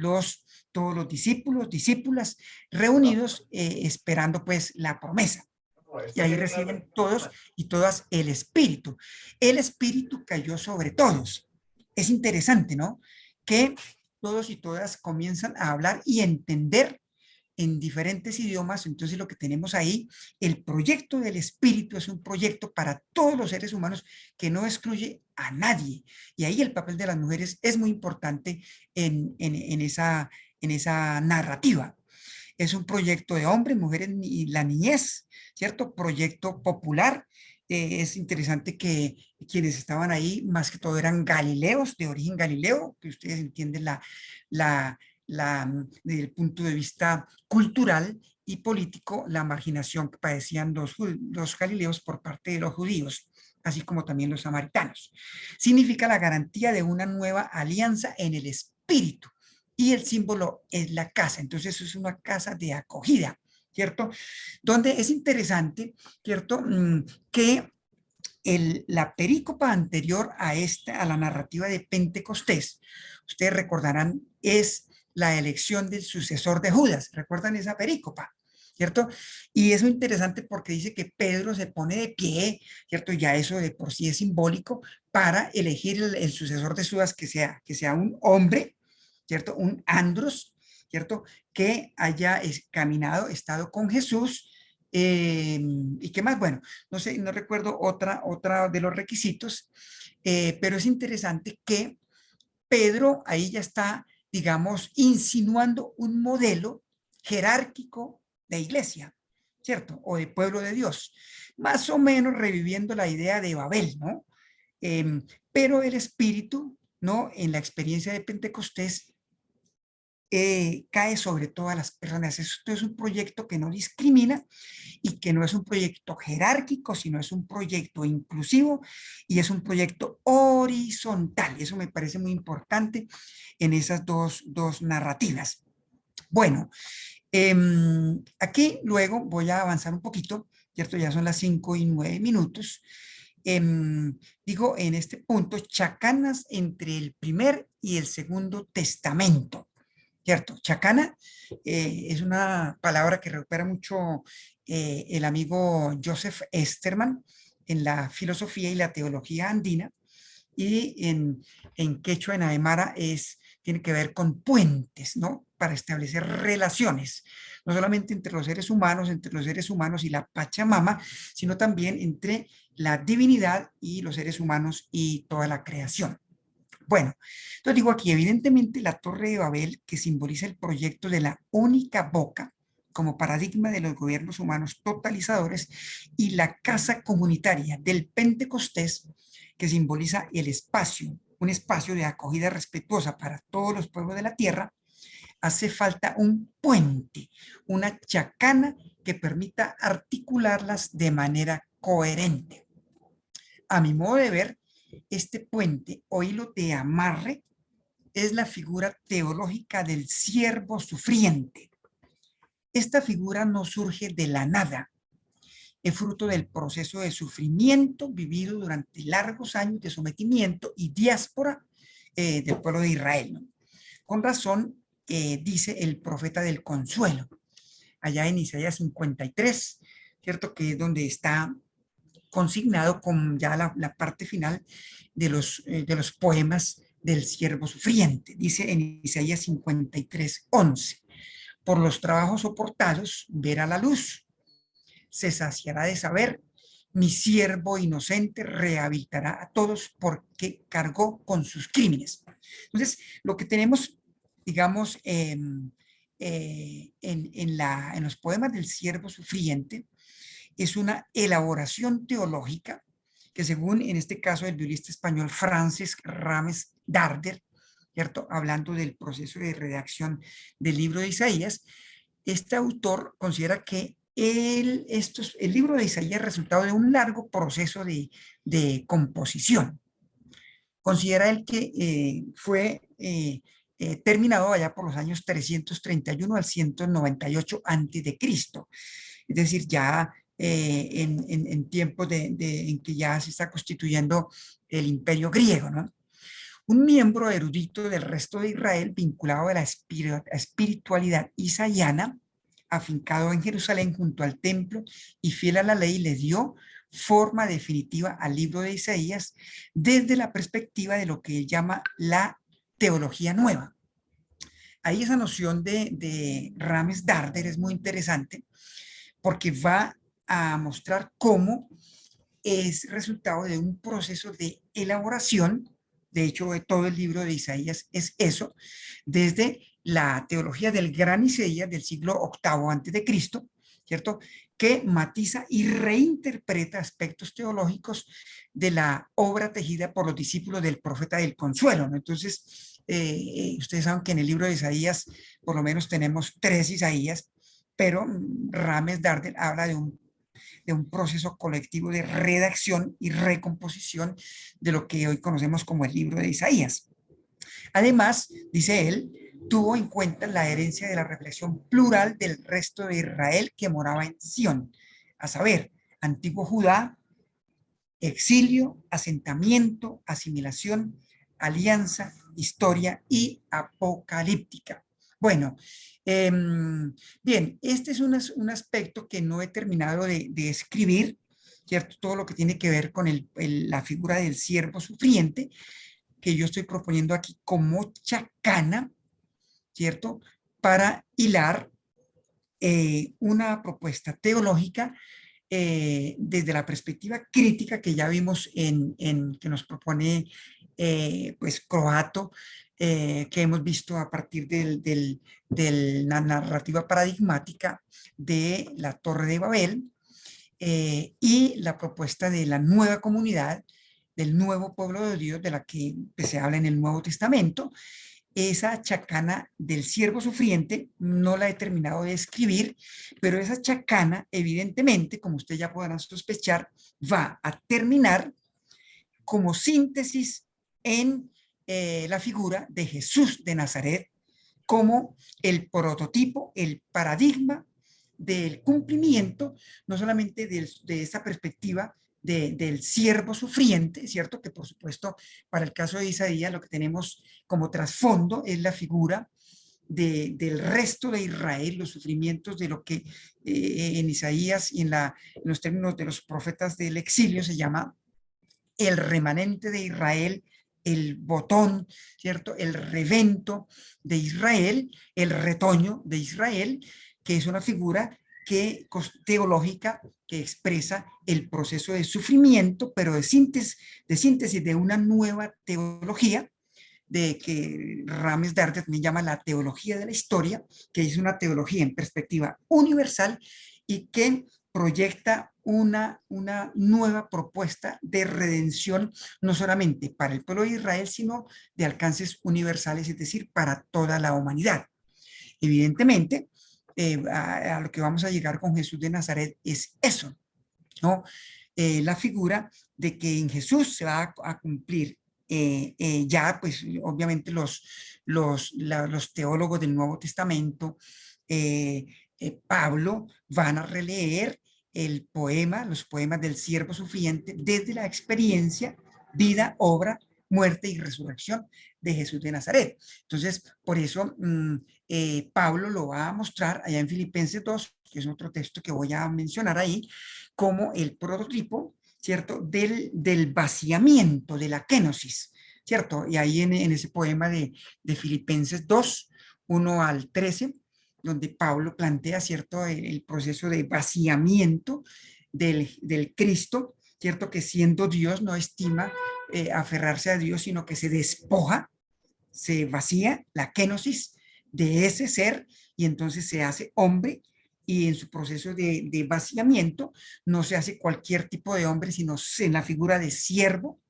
todos los discípulos, discípulas, reunidos esperando pues la promesa. Y ahí reciben todos y todas el Espíritu. El Espíritu cayó sobre todos. Es interesante, ¿no? Que todos y todas comienzan a hablar y entender en diferentes idiomas. Entonces lo que tenemos ahí, el proyecto del Espíritu, es un proyecto para todos los seres humanos que no excluye a nadie. Y ahí el papel de las mujeres es muy importante en esa narrativa. Es un proyecto de hombres, mujeres y la niñez, ¿cierto? Proyecto popular. Es interesante que quienes estaban ahí, más que todo, eran galileos, de origen galileo, que ustedes entienden desde el punto de vista cultural y político, la marginación que padecían los galileos por parte de los judíos, así como también los samaritanos. Significa la garantía de una nueva alianza en el espíritu, y el símbolo es la casa. Entonces eso es una casa de acogida, ¿cierto? Donde es interesante, ¿cierto? Que la perícopa anterior a la narrativa de Pentecostés, ustedes recordarán, es la elección del sucesor de Judas. ¿Recuerdan esa perícopa? ¿Cierto? Y es muy interesante porque dice que Pedro se pone de pie, ¿cierto? Ya eso de por sí es simbólico para elegir el sucesor de Judas, que sea un hombre, ¿cierto? Un andros, ¿cierto? Que haya caminado, estado con Jesús. ¿Y qué más? Bueno, no sé, no recuerdo otra de los requisitos, pero es interesante que Pedro ahí ya está, digamos, insinuando un modelo jerárquico de iglesia, ¿cierto? O de pueblo de Dios, más o menos reviviendo la idea de Babel, ¿no? Pero el Espíritu, ¿no? En la experiencia de Pentecostés, cae sobre todas las personas. Esto es un proyecto que no discrimina y que no es un proyecto jerárquico, sino es un proyecto inclusivo y es un proyecto horizontal. Eso me parece muy importante en esas dos narrativas. Bueno, Aquí luego voy a avanzar un poquito, ¿cierto? Ya son las 5:09. Digo, en este punto, chacanas entre el primer y el segundo testamento, ¿cierto? Chacana es una palabra que recupera mucho el amigo Joseph Esterman en la filosofía y la teología andina, y en quechua, en aymara, tiene que ver con puentes, ¿no? Para establecer relaciones, no solamente entre los seres humanos y la Pachamama, sino también entre la divinidad y los seres humanos y toda la creación. Bueno, entonces digo aquí, evidentemente la Torre de Babel, que simboliza el proyecto de la única boca como paradigma de los gobiernos humanos totalizadores, y la casa comunitaria del Pentecostés, que simboliza el espacio, un espacio de acogida respetuosa para todos los pueblos de la tierra, hace falta un puente, una chacana que permita articularlas de manera coherente. A mi modo de ver, este puente o hilo de amarre es la figura teológica del siervo sufriente. Esta figura no surge de la nada, es fruto del proceso de sufrimiento vivido durante largos años de sometimiento y diáspora del pueblo de Israel, ¿no? Con razón, dice el profeta del consuelo, allá en Isaías 53, ¿cierto? Que es donde está consignado con ya la parte final de los poemas del siervo sufriente. Dice en Isaías 53:11, por los trabajos soportados verá la luz, se saciará de saber, mi siervo inocente rehabilitará a todos porque cargó con sus crímenes. Entonces, lo que tenemos, digamos, en los poemas del siervo sufriente, es una elaboración teológica que, según en este caso el biblista español Francis Rames Darder, ¿cierto? Hablando del proceso de redacción del libro de Isaías, este autor considera que el libro de Isaías es resultado de un largo proceso de composición. Considera él que fue terminado allá por los años 331 al 198 antes de Cristo. Es decir, ya en tiempos en que ya se está constituyendo el imperio griego, ¿no? Un miembro erudito del resto de Israel vinculado a la espiritualidad isaiana, afincado en Jerusalén junto al templo y fiel a la ley, le dio forma definitiva al libro de Isaías desde la perspectiva de lo que él llama la teología nueva. Ahí esa noción de Rames Darder es muy interesante porque va a mostrar cómo es resultado de un proceso de elaboración. De hecho, todo el libro de Isaías es eso, desde la teología del gran Isaías del siglo VIII antes de Cristo, ¿cierto? Que matiza y reinterpreta aspectos teológicos de la obra tejida por los discípulos del profeta del consuelo, ¿no? Entonces, ustedes saben que en el libro de Isaías por lo menos tenemos 3 Isaías, pero Rames Darder habla de un proceso colectivo de redacción y recomposición de lo que hoy conocemos como el libro de Isaías. Además, dice él, tuvo en cuenta la herencia de la reflexión plural del resto de Israel que moraba en Sión, a saber, antiguo Judá, exilio, asentamiento, asimilación, alianza, historia y apocalíptica. Bueno, bien, este es un aspecto que no he terminado de escribir, ¿cierto? Todo lo que tiene que ver con la figura del siervo sufriente, que yo estoy proponiendo aquí como chacana, ¿cierto? Para hilar una propuesta teológica desde la perspectiva crítica que ya vimos que nos propone pues Croato, que hemos visto a partir de la narrativa paradigmática de la Torre de Babel, y la propuesta de la nueva comunidad, del nuevo pueblo de Dios, de la que pues, se habla en el Nuevo Testamento. Esa chacana del siervo sufriente no la he terminado de escribir, pero esa chacana, evidentemente, como ustedes ya podrán sospechar, va a terminar como síntesis en la figura de Jesús de Nazaret, como el prototipo, el paradigma del cumplimiento, no solamente de esa perspectiva del siervo sufriente, ¿cierto? Que por supuesto, para el caso de Isaías, lo que tenemos como trasfondo es la figura del resto de Israel, los sufrimientos de lo que en Isaías y en los términos de los profetas del exilio se llama el remanente de Israel, el botón, ¿cierto? El revento de Israel, el retoño de Israel, que es una figura teológica que expresa el proceso de sufrimiento, pero de síntesis de una nueva teología, de que Rames Darder me llama la teología de la historia, que es una teología en perspectiva universal y que proyecta una nueva propuesta de redención, no solamente para el pueblo de Israel, sino de alcances universales, es decir, para toda la humanidad. Evidentemente, a lo que vamos a llegar con Jesús de Nazaret es eso, ¿no? La figura de que en Jesús se va a cumplir ya, pues obviamente los teólogos del Nuevo Testamento, Pablo, van a releer los poemas del siervo sufriente desde la experiencia, vida, obra, muerte y resurrección de Jesús de Nazaret. Entonces, por eso Pablo lo va a mostrar allá en Filipenses 2, que es otro texto que voy a mencionar ahí, como el prototipo, ¿cierto? Del vaciamiento, de la kenosis, ¿cierto? Y ahí en ese poema de Filipenses 2, 1 al 13, donde Pablo plantea, ¿cierto? El proceso de vaciamiento del Cristo, ¿cierto? Que siendo Dios no estima aferrarse a Dios, sino que se despoja, se vacía la kenosis de ese ser y entonces se hace hombre, y en su proceso de vaciamiento no se hace cualquier tipo de hombre, sino en la figura de siervo,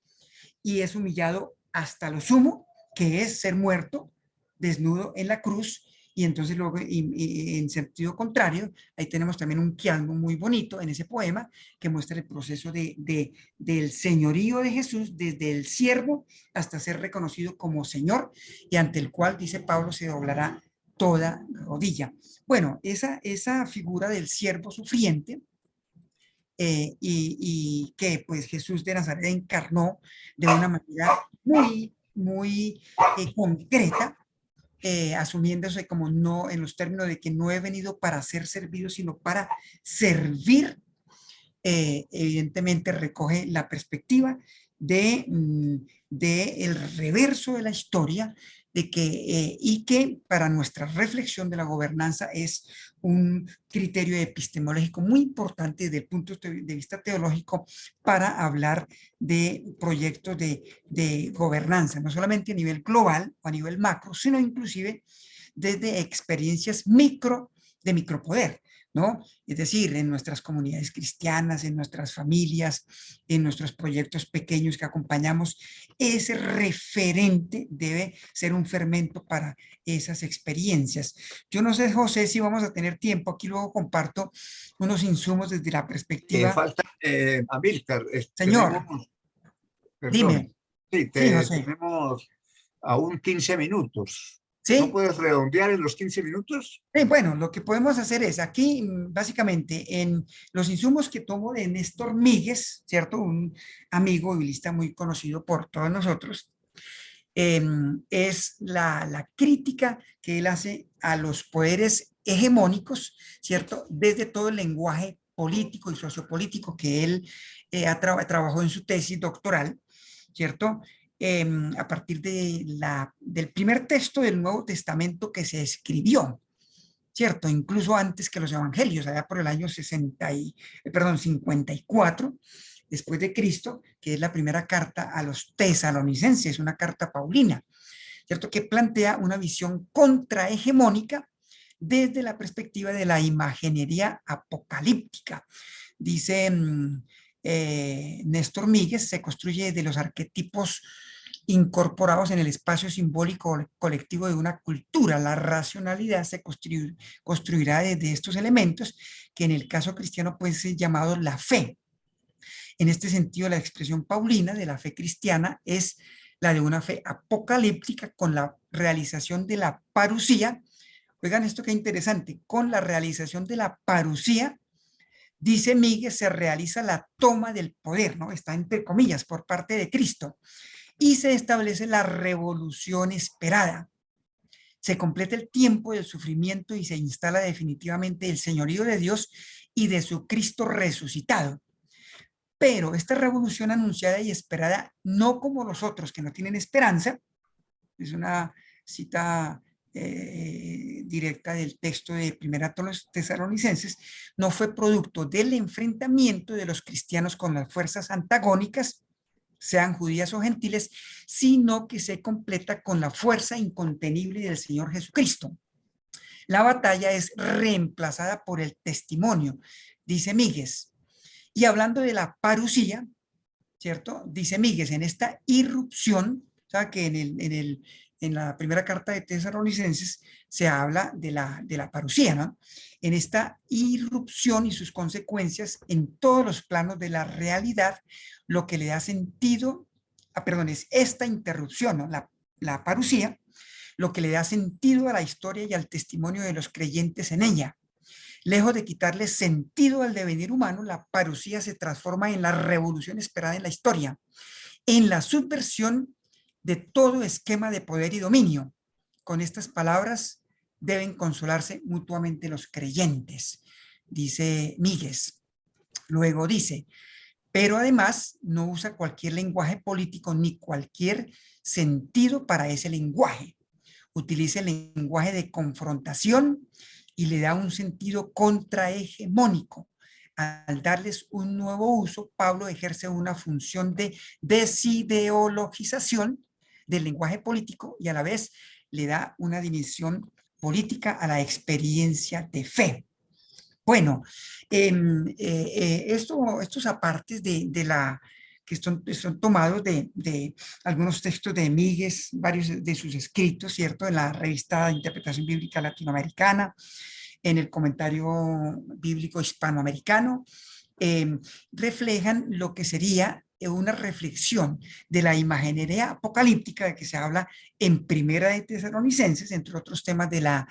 y es humillado hasta lo sumo, que es ser muerto desnudo en la cruz. Y entonces luego, y en sentido contrario, ahí tenemos también un quiasmo muy bonito en ese poema que muestra el proceso del señorío de Jesús desde el siervo hasta ser reconocido como Señor, y ante el cual, dice Pablo, se doblará toda rodilla. Bueno, esa figura del siervo sufriente, y que pues Jesús de Nazaret encarnó de una manera muy concreta, asumiéndose como no, en los términos de que no he venido para ser servido, sino para servir. Evidentemente recoge la perspectiva de el reverso de la historia, de que, y que para nuestra reflexión de la gobernanza es un criterio epistemológico muy importante desde el punto de vista teológico para hablar de proyectos de gobernanza, no solamente a nivel global o a nivel macro, sino inclusive desde experiencias de micropoder, ¿no? Es decir, en nuestras comunidades cristianas, en nuestras familias, en nuestros proyectos pequeños que acompañamos, ese referente debe ser un fermento para esas experiencias. Yo no sé, José, si vamos a tener tiempo. Aquí luego comparto unos insumos desde la perspectiva. Falta, Amílcar, Señor, perdón, dime. sí, Sí, José. tenemos aún 15 minutos. ¿No ¿Sí? puedes redondear en los 15 minutos? Bueno, lo que podemos hacer es aquí, básicamente, en los insumos que tomo de Néstor Míguez, ¿cierto? Un amigo biblista muy conocido por todos nosotros, es la crítica que él hace a los poderes hegemónicos, ¿cierto? Desde todo el lenguaje político y sociopolítico que él trabajó en su tesis doctoral, ¿cierto? A partir del primer texto del Nuevo Testamento que se escribió, ¿cierto? Incluso antes que los evangelios, allá por el año 54 después de Cristo, que es la primera carta a los tesalonicenses, una carta paulina, ¿cierto? Que plantea una visión contrahegemónica desde la perspectiva de la imaginería apocalíptica. Dice Néstor Míguez, se construye de los arquetipos incorporados en el espacio simbólico colectivo de una cultura. La racionalidad se construirá desde estos elementos que en el caso cristiano puede ser llamado la fe. En este sentido, la expresión paulina de la fe cristiana es la de una fe apocalíptica con la realización de la parusía. Oigan esto qué interesante, con la realización de la parusía, dice Miguel, se realiza la toma del poder, ¿no? Está entre comillas, por parte de Cristo, y se establece la revolución esperada. Se completa el tiempo del sufrimiento y se instala definitivamente el señorío de Dios y de su Cristo resucitado. Pero esta revolución anunciada y esperada, no como los otros que no tienen esperanza, es una cita directa del texto de Primera Tesalonicenses, no fue producto del enfrentamiento de los cristianos con las fuerzas antagónicas, sean judías o gentiles, sino que se completa con la fuerza incontenible del Señor Jesucristo. La batalla es reemplazada por el testimonio, dice Míguez. Y hablando de la parusía, ¿cierto? Dice Míguez, en esta irrupción, o sea que en la primera carta de Tesalonicenses se habla de la parusía, ¿no? En esta irrupción y sus consecuencias en todos los planos de la realidad, lo que le da sentido, es esta interrupción, ¿no? La parusía, lo que le da sentido a la historia y al testimonio de los creyentes en ella. Lejos de quitarle sentido al devenir humano, la parusía se transforma en la revolución esperada en la historia, en la subversión de todo esquema de poder y dominio. Con estas palabras deben consolarse mutuamente los creyentes, dice Míguez. Luego dice, pero además no usa cualquier lenguaje político ni cualquier sentido para ese lenguaje. Utiliza el lenguaje de confrontación y le da un sentido contrahegemónico. Al darles un nuevo uso, Pablo ejerce una función de desideologización del lenguaje político y a la vez le da una dimensión política a la experiencia de fe. Bueno, estos apartes de la que son tomados de algunos textos de Míguez, varios de sus escritos, ¿cierto? En la revista de Interpretación Bíblica Latinoamericana, en el comentario bíblico hispanoamericano, reflejan lo que sería una reflexión de la imaginería apocalíptica de que se habla en Primera de Tesalonicenses, entre otros temas de la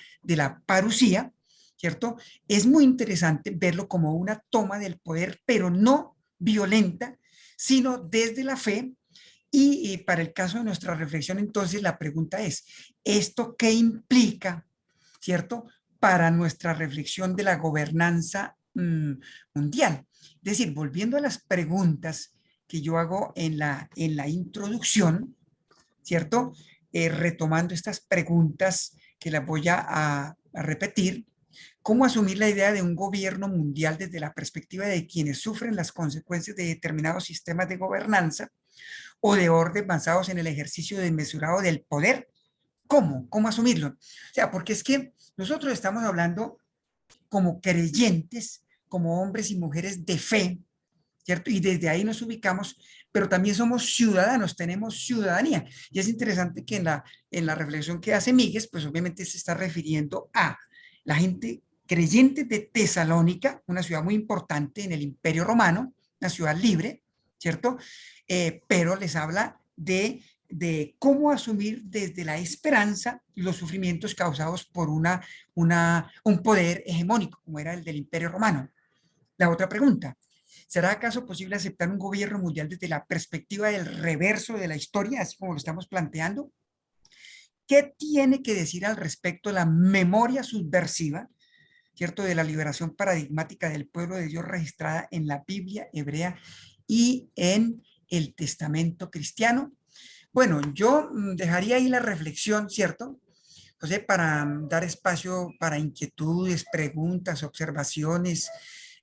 parusía, ¿cierto? Es muy interesante verlo como una toma del poder, pero no violenta, sino desde la fe. Y para el caso de nuestra reflexión, entonces, la pregunta es, ¿esto qué implica, ¿cierto?, para nuestra reflexión de la gobernanza mundial? Es decir, volviendo a las preguntas que yo hago en la introducción, ¿cierto? Retomando estas preguntas que las voy a repetir. ¿Cómo asumir la idea de un gobierno mundial desde la perspectiva de quienes sufren las consecuencias de determinados sistemas de gobernanza o de orden basados en el ejercicio desmesurado del poder? ¿Cómo? ¿Cómo asumirlo? O sea, porque es que nosotros estamos hablando como creyentes, como hombres y mujeres de fe, ¿cierto? Y desde ahí nos ubicamos, pero también somos ciudadanos, tenemos ciudadanía. Y es interesante que en la reflexión que hace Míguez, pues obviamente se está refiriendo a la gente creyente de Tesalónica, una ciudad muy importante en el Imperio Romano, una ciudad libre, ¿cierto? Pero les habla de cómo asumir desde la esperanza los sufrimientos causados por un poder hegemónico, como era el del Imperio Romano. La otra pregunta, ¿será acaso posible aceptar un gobierno mundial desde la perspectiva del reverso de la historia, así como lo estamos planteando? ¿Qué tiene que decir al respecto la memoria subversiva, ¿cierto?, de la liberación paradigmática del pueblo de Dios registrada en la Biblia hebrea y en el Testamento cristiano? Bueno, yo dejaría ahí la reflexión, ¿cierto?, José, para dar espacio para inquietudes, preguntas, observaciones.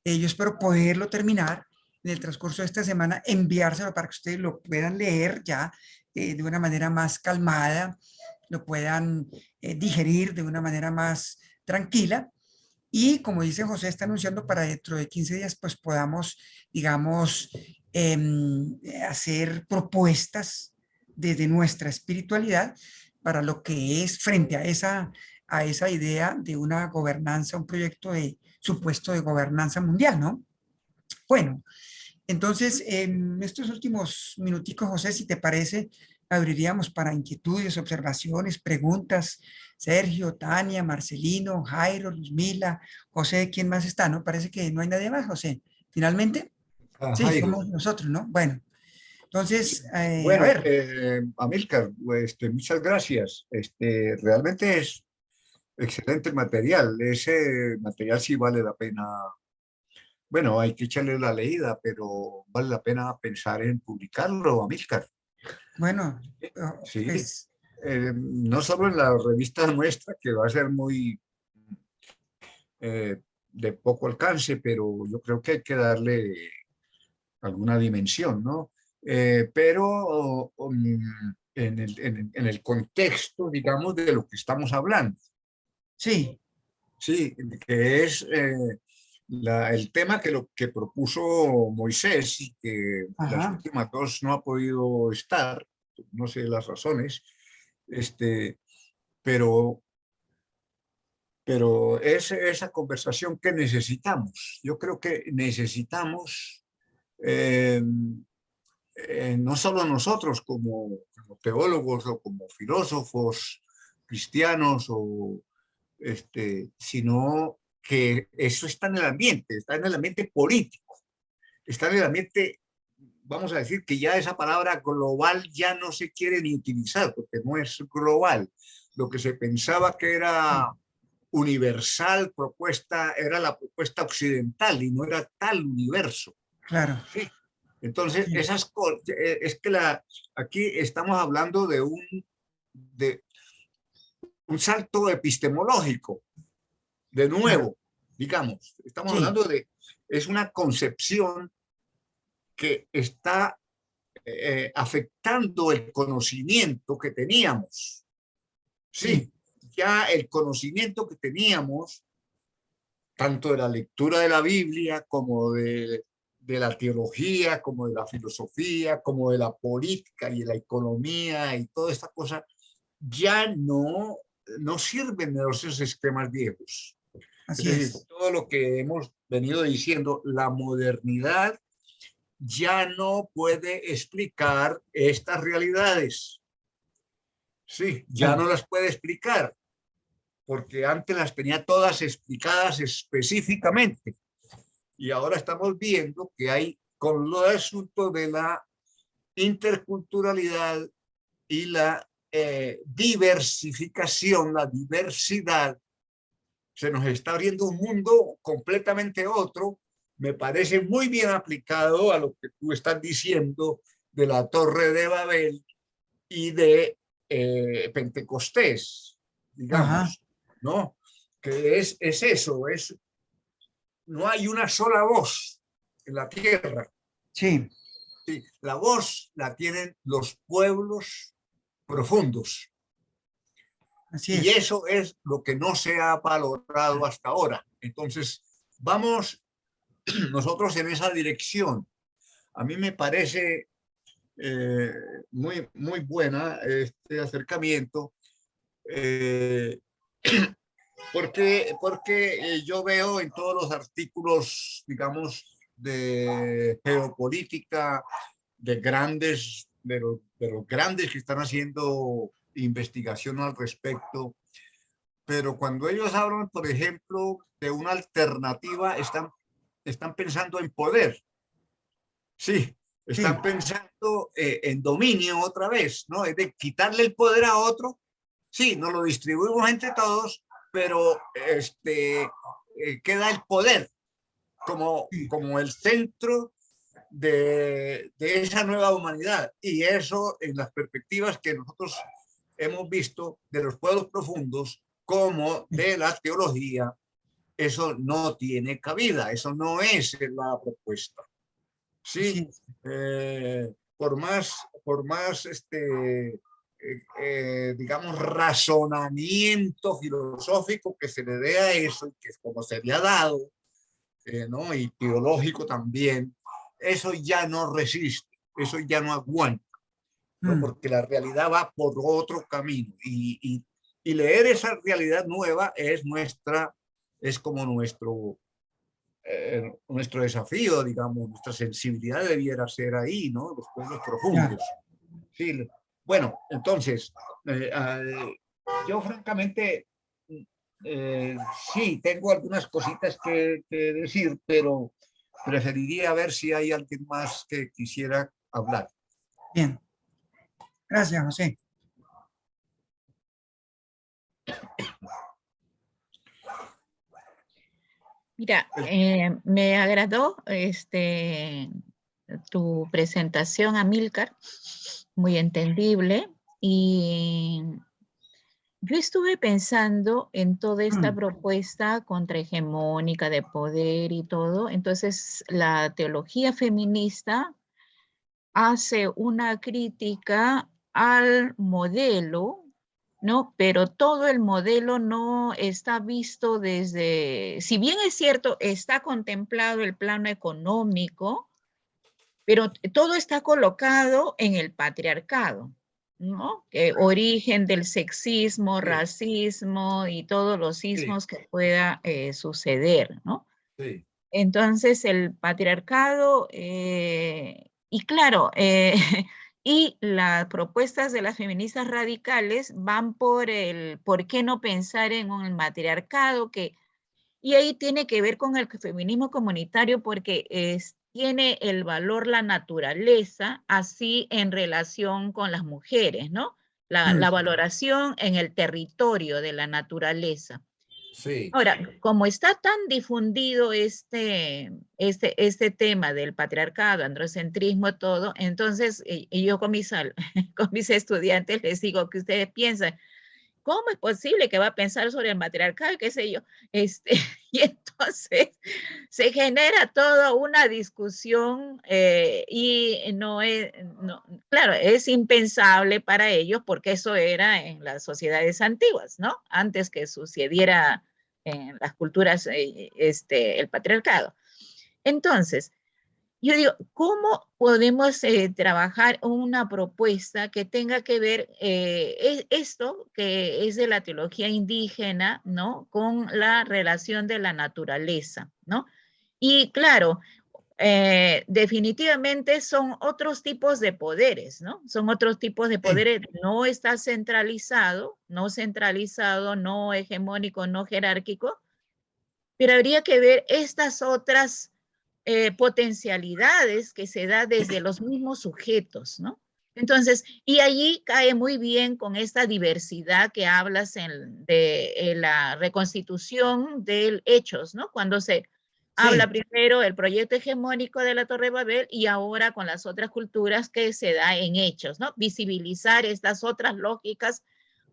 Yo espero poderlo terminar en el transcurso de esta semana, enviárselo para que ustedes lo puedan leer ya de una manera más calmada, lo puedan digerir de una manera más tranquila. Y como dice José, está anunciando para dentro de 15 días, pues podamos, digamos, hacer propuestas desde nuestra espiritualidad para lo que es frente a esa idea de una gobernanza, un proyecto de supuesto de gobernanza mundial, ¿no? Bueno, entonces, en estos últimos minuticos, José, si te parece, abriríamos para inquietudes, observaciones, preguntas. Sergio, Tania, Marcelino, Jairo, Luzmila, José, ¿quién más está? ¿No? Parece que no hay nadie más, José. Finalmente, sí, Jairo. somos nosotros, ¿no? Bueno, entonces, a Bueno, ver, Amílcar, muchas gracias. Realmente es excelente material. Ese material sí vale la pena. Bueno, hay que echarle la leída, pero vale la pena pensar en publicarlo, Amílcar. bueno, Sí, pues no solo en la revista nuestra, que va a ser muy de poco alcance, pero yo creo que hay que darle alguna dimensión, ¿no? Pero en el contexto, digamos, de lo que estamos hablando, sí, sí, que es el tema que propuso Moisés y que las ajá, últimas dos no ha podido estar, no sé las razones, este, pero, pero es esa conversación que necesitamos. Yo creo que necesitamos eh, no solo nosotros como teólogos o como filósofos cristianos, sino que eso está en el ambiente político, está en el ambiente, vamos a decir que ya esa palabra global ya no se quiere ni utilizar, porque no es global. Lo que se pensaba que era universal propuesta era la propuesta occidental y no era tal universo. claro, Sí. Entonces, sí, es que aquí estamos hablando de un salto epistemológico, de claro, nuevo, digamos, estamos sí, hablando es una concepción que está afectando el conocimiento que teníamos. sí, Sí, ya el conocimiento que teníamos tanto de la lectura de la Biblia como de la teología, como de la filosofía, como de la política y de la economía y toda esta cosa, ya no sirven de esos esquemas viejos. Es así decir, es. todo lo que hemos venido diciendo, la modernidad ya no puede explicar estas realidades. Sí, ya Claro, no las puede explicar, porque antes las tenía todas explicadas específicamente. Y ahora estamos viendo que hay, con lo asunto de la interculturalidad y la diversificación, la diversidad, se nos está abriendo un mundo completamente otro. Me parece muy bien aplicado a lo que tú estás diciendo de la Torre de Babel y de Pentecostés, ajá, digamos, ¿no? Que es eso, no hay una sola voz en la tierra. sí, Sí, la voz la tienen los pueblos profundos así y es. eso es lo que no se ha valorado hasta ahora. Entonces, vamos nosotros en esa dirección. A mí me parece eh, muy buena este acercamiento eh, porque yo veo en todos los artículos, digamos, de geopolítica, de los grandes que están haciendo investigación al respecto, pero cuando ellos hablan, por ejemplo, de una alternativa, están pensando en poder, sí, están Sí, pensando en dominio otra vez, ¿no? Es de quitarle el poder a otro, sí, nos lo distribuimos entre todos, pero queda el poder sí, como el centro de esa nueva humanidad. Y eso en las perspectivas que nosotros hemos visto de los pueblos profundos como sí, de la teología, eso no tiene cabida, eso no es la propuesta. así Sí, es. por más digamos, razonamiento filosófico que se le dé a eso, y que es como se le ha dado, ¿no? Y teológico también, eso ya no resiste, eso ya no aguanta, ¿no? Mm, Porque la realidad va por otro camino y leer esa realidad nueva es como nuestro desafío, digamos, nuestra sensibilidad debiera ser ahí, ¿no? Los pueblos ya, profundos. Sí, Bueno, entonces, yo francamente, sí, tengo algunas cositas que decir, pero preferiría ver si hay alguien más que quisiera hablar. Bien. Gracias, José. Mira, me agradó tu presentación, Amílcar, muy entendible. Y yo estuve pensando en toda esta propuesta contrahegemónica de poder y todo. Entonces, la teología feminista hace una crítica al modelo, ¿no? Pero todo el modelo no está visto desde, si bien es cierto, está contemplado el plano económico, pero todo está colocado en el patriarcado, ¿no? Origen del sexismo, Sí, racismo y todos los sí, sismos que pueda suceder, ¿no? sí, Entonces el patriarcado, y claro, y las propuestas de las feministas radicales van por el por qué no pensar en un matriarcado, y ahí tiene que ver con el feminismo comunitario porque tiene el valor la naturaleza, así en relación con las mujeres, ¿no? La valoración en el territorio de la naturaleza. sí. Ahora, como está tan difundido este tema del patriarcado, androcentrismo, todo, entonces y yo con con mis estudiantes les digo que ustedes piensan, ¿cómo es posible que va a pensar sobre el matriarcado? ¿Qué sé yo? Y entonces se genera toda una discusión y claro, es impensable para ellos porque eso era en las sociedades antiguas, ¿no? Antes que sucediera en las culturas el patriarcado. Entonces, yo digo, ¿cómo podemos trabajar una propuesta que tenga que ver esto, que es de la teología indígena, ¿no? Con la relación de la naturaleza, ¿no? Y claro, definitivamente son otros tipos de poderes, ¿no? Son otros tipos de poderes. No está centralizado, no hegemónico, no jerárquico, pero habría que ver estas otras potencialidades que se da desde los mismos sujetos, ¿no? Entonces, y allí cae muy bien con esta diversidad que hablas de la reconstitución de hechos, ¿no? Cuando se habla Sí. primero el proyecto hegemónico de la Torre Babel y ahora con las otras culturas que se da en hechos, ¿no? Visibilizar estas otras lógicas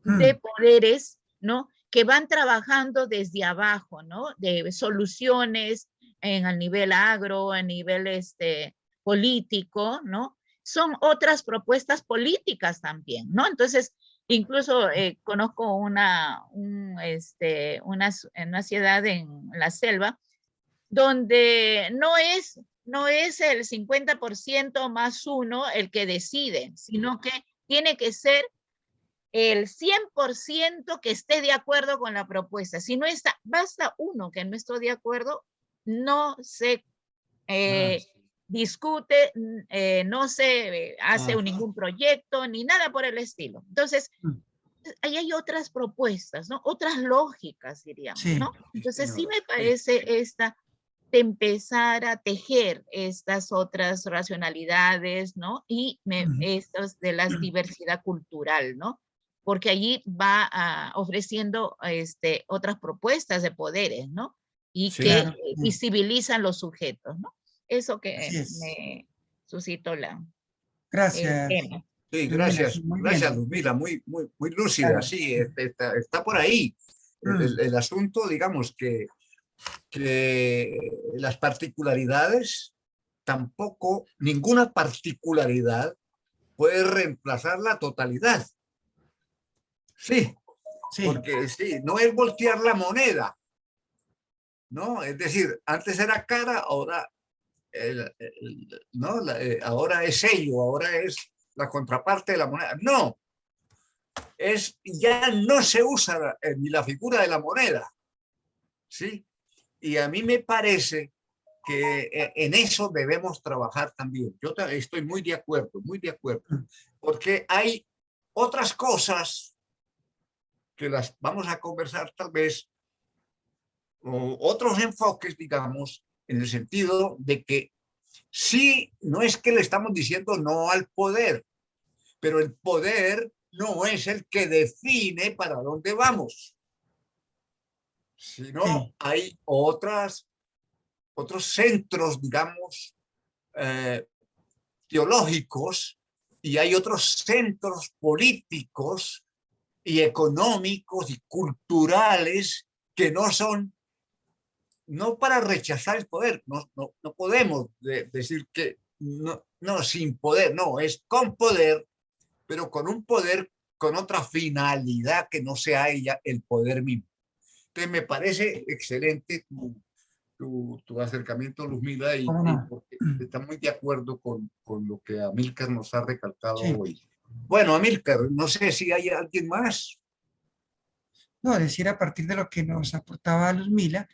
de poderes, ¿no? Que van trabajando desde abajo, ¿no? De soluciones al nivel agro, a nivel político, ¿no? Son otras propuestas políticas también, ¿no? Entonces, incluso conozco una ciudad en la selva donde no es el 50% más uno el que decide, sino que tiene que ser el 100% que esté de acuerdo con la propuesta. Si no está, basta uno que no esté de acuerdo, no se discute, no se hace ningún proyecto, ni nada por el estilo. Entonces, ahí hay otras propuestas, ¿no? Otras lógicas, diríamos, Sí. ¿no? Sí, Entonces, sí señora. me parece esta de empezar a tejer estas otras racionalidades, ¿no? Y estas de la diversidad cultural, ¿no? Porque allí va ofreciendo otras propuestas de poderes, ¿no? Y Sí, que Claro. visibilizan los sujetos, ¿no? Eso Así que es. me suscitó el Gracias, tema. sí, Ludmila. Sí, gracias, muy gracias, bien. Ludmila, muy lúcida, Claro. sí, está por ahí. El asunto, digamos, que las particularidades, tampoco, ninguna particularidad puede reemplazar la totalidad. Sí, Sí. porque sí, no es voltear la moneda, ¿no? Es decir, antes era cara, ahora, ¿no? Ahora es sello, ahora es la contraparte de la moneda. No, ya no se usa ni la figura de la moneda, ¿sí? Y a mí me parece que en eso debemos trabajar también. Yo estoy muy de acuerdo, porque hay otras cosas que las vamos a conversar tal vez, o otros enfoques, digamos, en el sentido de que sí, no es que le estamos diciendo no al poder, pero el poder no es el que define para dónde vamos, sino Sí. hay otros centros, digamos, teológicos, y hay otros centros políticos y económicos y culturales que no son, no para rechazar el poder, no podemos decir que no, sin poder, no, es con poder, pero con un poder con otra finalidad que no sea ella el poder mismo. Entonces me parece excelente tu acercamiento, Luzmila, ¿Cómo y no? porque está muy de acuerdo con lo que Amílcar nos ha recalcado Sí. hoy. Bueno, Amílcar, no sé si hay alguien más. No, decir a partir de lo que nos aportaba Luzmila,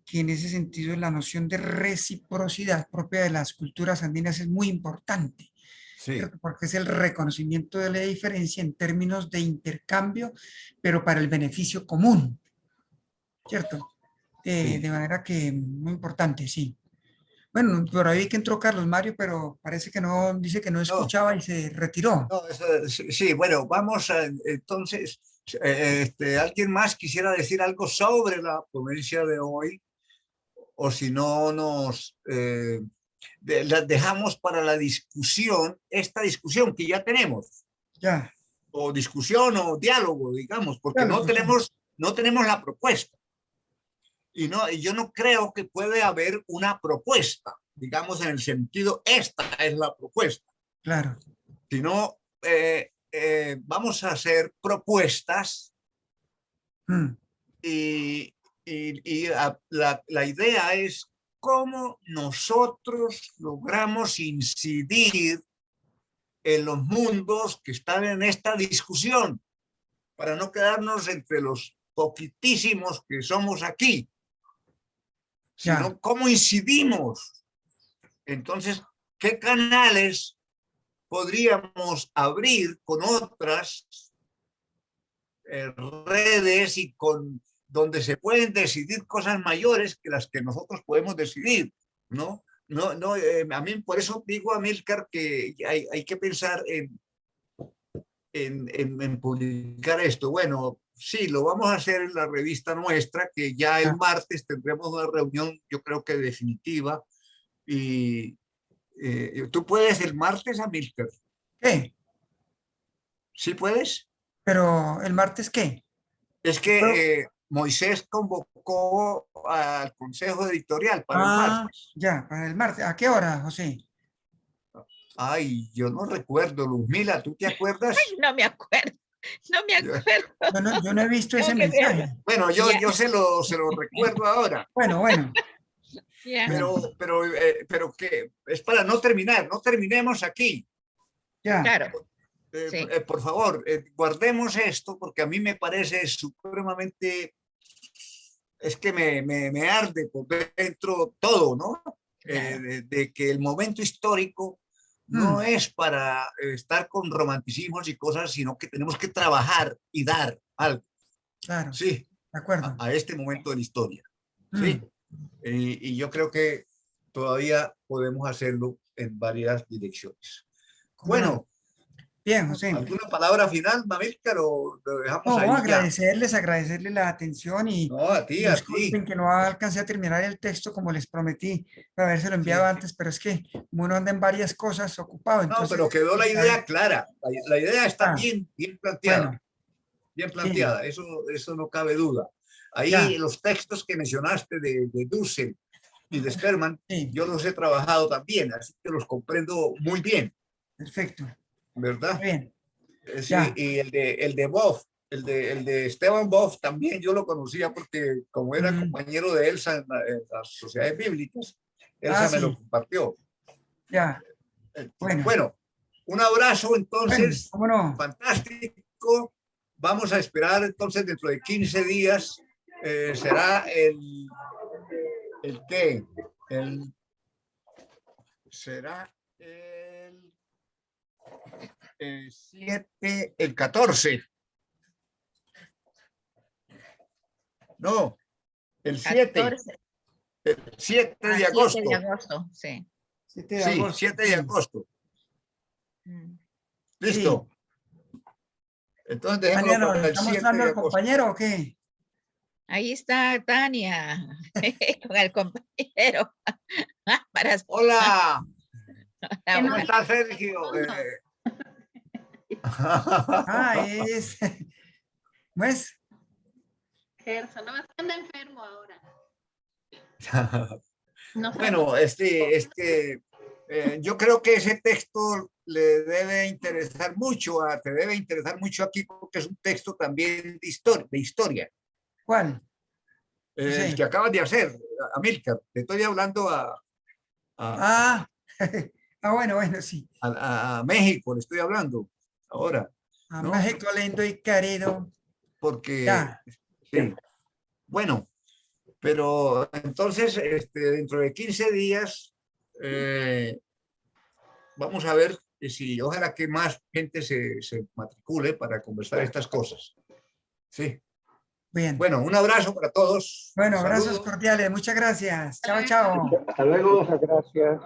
que en ese sentido la noción de reciprocidad propia de las culturas andinas es muy importante, Sí, ¿cierto? Porque es el reconocimiento de la diferencia en términos de intercambio, pero para el beneficio común, ¿cierto? sí. De manera que muy importante, sí. Bueno, por ahí que entró Carlos Mario, pero parece que no, dice que no No, escuchaba y se retiró. no, sí, sí, bueno, vamos a, entonces, ¿alguien más quisiera decir algo sobre la ponencia de hoy? O si no, la dejamos para la discusión, esta discusión que ya tenemos, Ya, o discusión o diálogo, digamos, porque ya lo pusimos. no tenemos la propuesta. Y yo no creo que puede haber una propuesta, digamos, en el sentido, esta es la propuesta, Claro. sino vamos a hacer propuestas Mm, la idea es cómo nosotros logramos incidir en los mundos que están en esta discusión, para no quedarnos entre los poquitísimos que somos aquí, ya, sino cómo incidimos. Entonces, ¿qué canales podríamos abrir con otras redes y con donde se pueden decidir cosas mayores que las que nosotros podemos decidir, ¿no? A mí por eso digo a Milcar que hay que pensar en publicar esto. Bueno, sí, lo vamos a hacer en la revista nuestra, que ya el ya. martes tendremos una reunión, yo creo que definitiva, y tú puedes el martes, Amílcar. ¿Qué? ¿Sí puedes? Pero el martes, ¿qué? Es Bueno, que Moisés convocó al consejo editorial para el ah, martes. ya, para el martes. ¿A qué hora, José? Ay, yo no recuerdo, Luzmila, ¿tú te acuerdas? No me acuerdo, no me acuerdo. Yo no he visto Tengo ese que verlo. mensaje. Bueno, Ya, yo se lo recuerdo ahora, Bueno, bueno, ya, ya, pero que es para no terminar, no terminemos aquí. ya, claro, sí. Por favor, guardemos esto porque a mí me parece supremamente, es que me arde por dentro todo, ¿no? Claro. De que el momento histórico no mm, es para estar con romanticismos y cosas, sino que tenemos que trabajar y dar algo, claro, sí, de acuerdo. a este momento de la historia, Mm, sí. Y yo creo que todavía podemos hacerlo en varias direcciones. ¿cómo no? Bueno, Bien, José. ¿alguna palabra final, Mamílcar, o lo dejamos No, ahí ya? agradecerles la atención y No, a ti, a ti. disculpen que no alcancé a terminar el texto como les prometí, para habérselo enviado Sí. antes, pero es que uno anda en varias cosas ocupado, No, entonces, pero quedó la idea clara. La idea está ah, bien planteada, bueno, bien sí, planteada. Eso no cabe duda. Ahí ya, los textos que mencionaste de Dussel y de Sperman, sí, yo los he trabajado también, así que los comprendo muy bien, perfecto, está ¿verdad? bien, Sí, ya, y el de Boff, el de Esteban Boff también yo lo conocía porque como era mm, compañero de Elsa en las sociedades bíblicas, Elsa me lo sí, compartió. ya, bueno, Bueno, un abrazo bueno, entonces, cómo no, fantástico. Vamos a esperar entonces dentro de 15 días. Será el qué, el será el el 14. No, el 7. 14, El 7 de 7 agosto. de agosto, sí. 7 de Sí, agosto. 7 de Sí. agosto. Mm. Listo. Entonces dejémoslo Mariano, para ¿le el está 7 mostrando de al agosto. compañero o qué? Ahí está Tania, con el compañero. Para Hola, la ¿cómo hora. está Sergio? Ah, es, pues, Gerson, no anda enfermo ahora. No sé. Bueno, yo creo que ese texto le debe interesar mucho, te debe interesar mucho aquí porque es un texto también de historia. ¿cuál? El Sí. que acabas de hacer, Amílcar. Te estoy hablando a, Ah, bueno, sí. a México, le estoy hablando ahora, A ¿no? México lindo y querido. Porque, Ya, sí, bueno, pero entonces, dentro de 15 días, vamos a ver si ojalá que más gente se matricule para conversar estas cosas. Sí. bien. Bueno, un abrazo para todos. Bueno, abrazos Saludos. cordiales. Muchas gracias. Chao, Hasta chao. Hasta luego. Muchas gracias.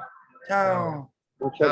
Chao. Muchas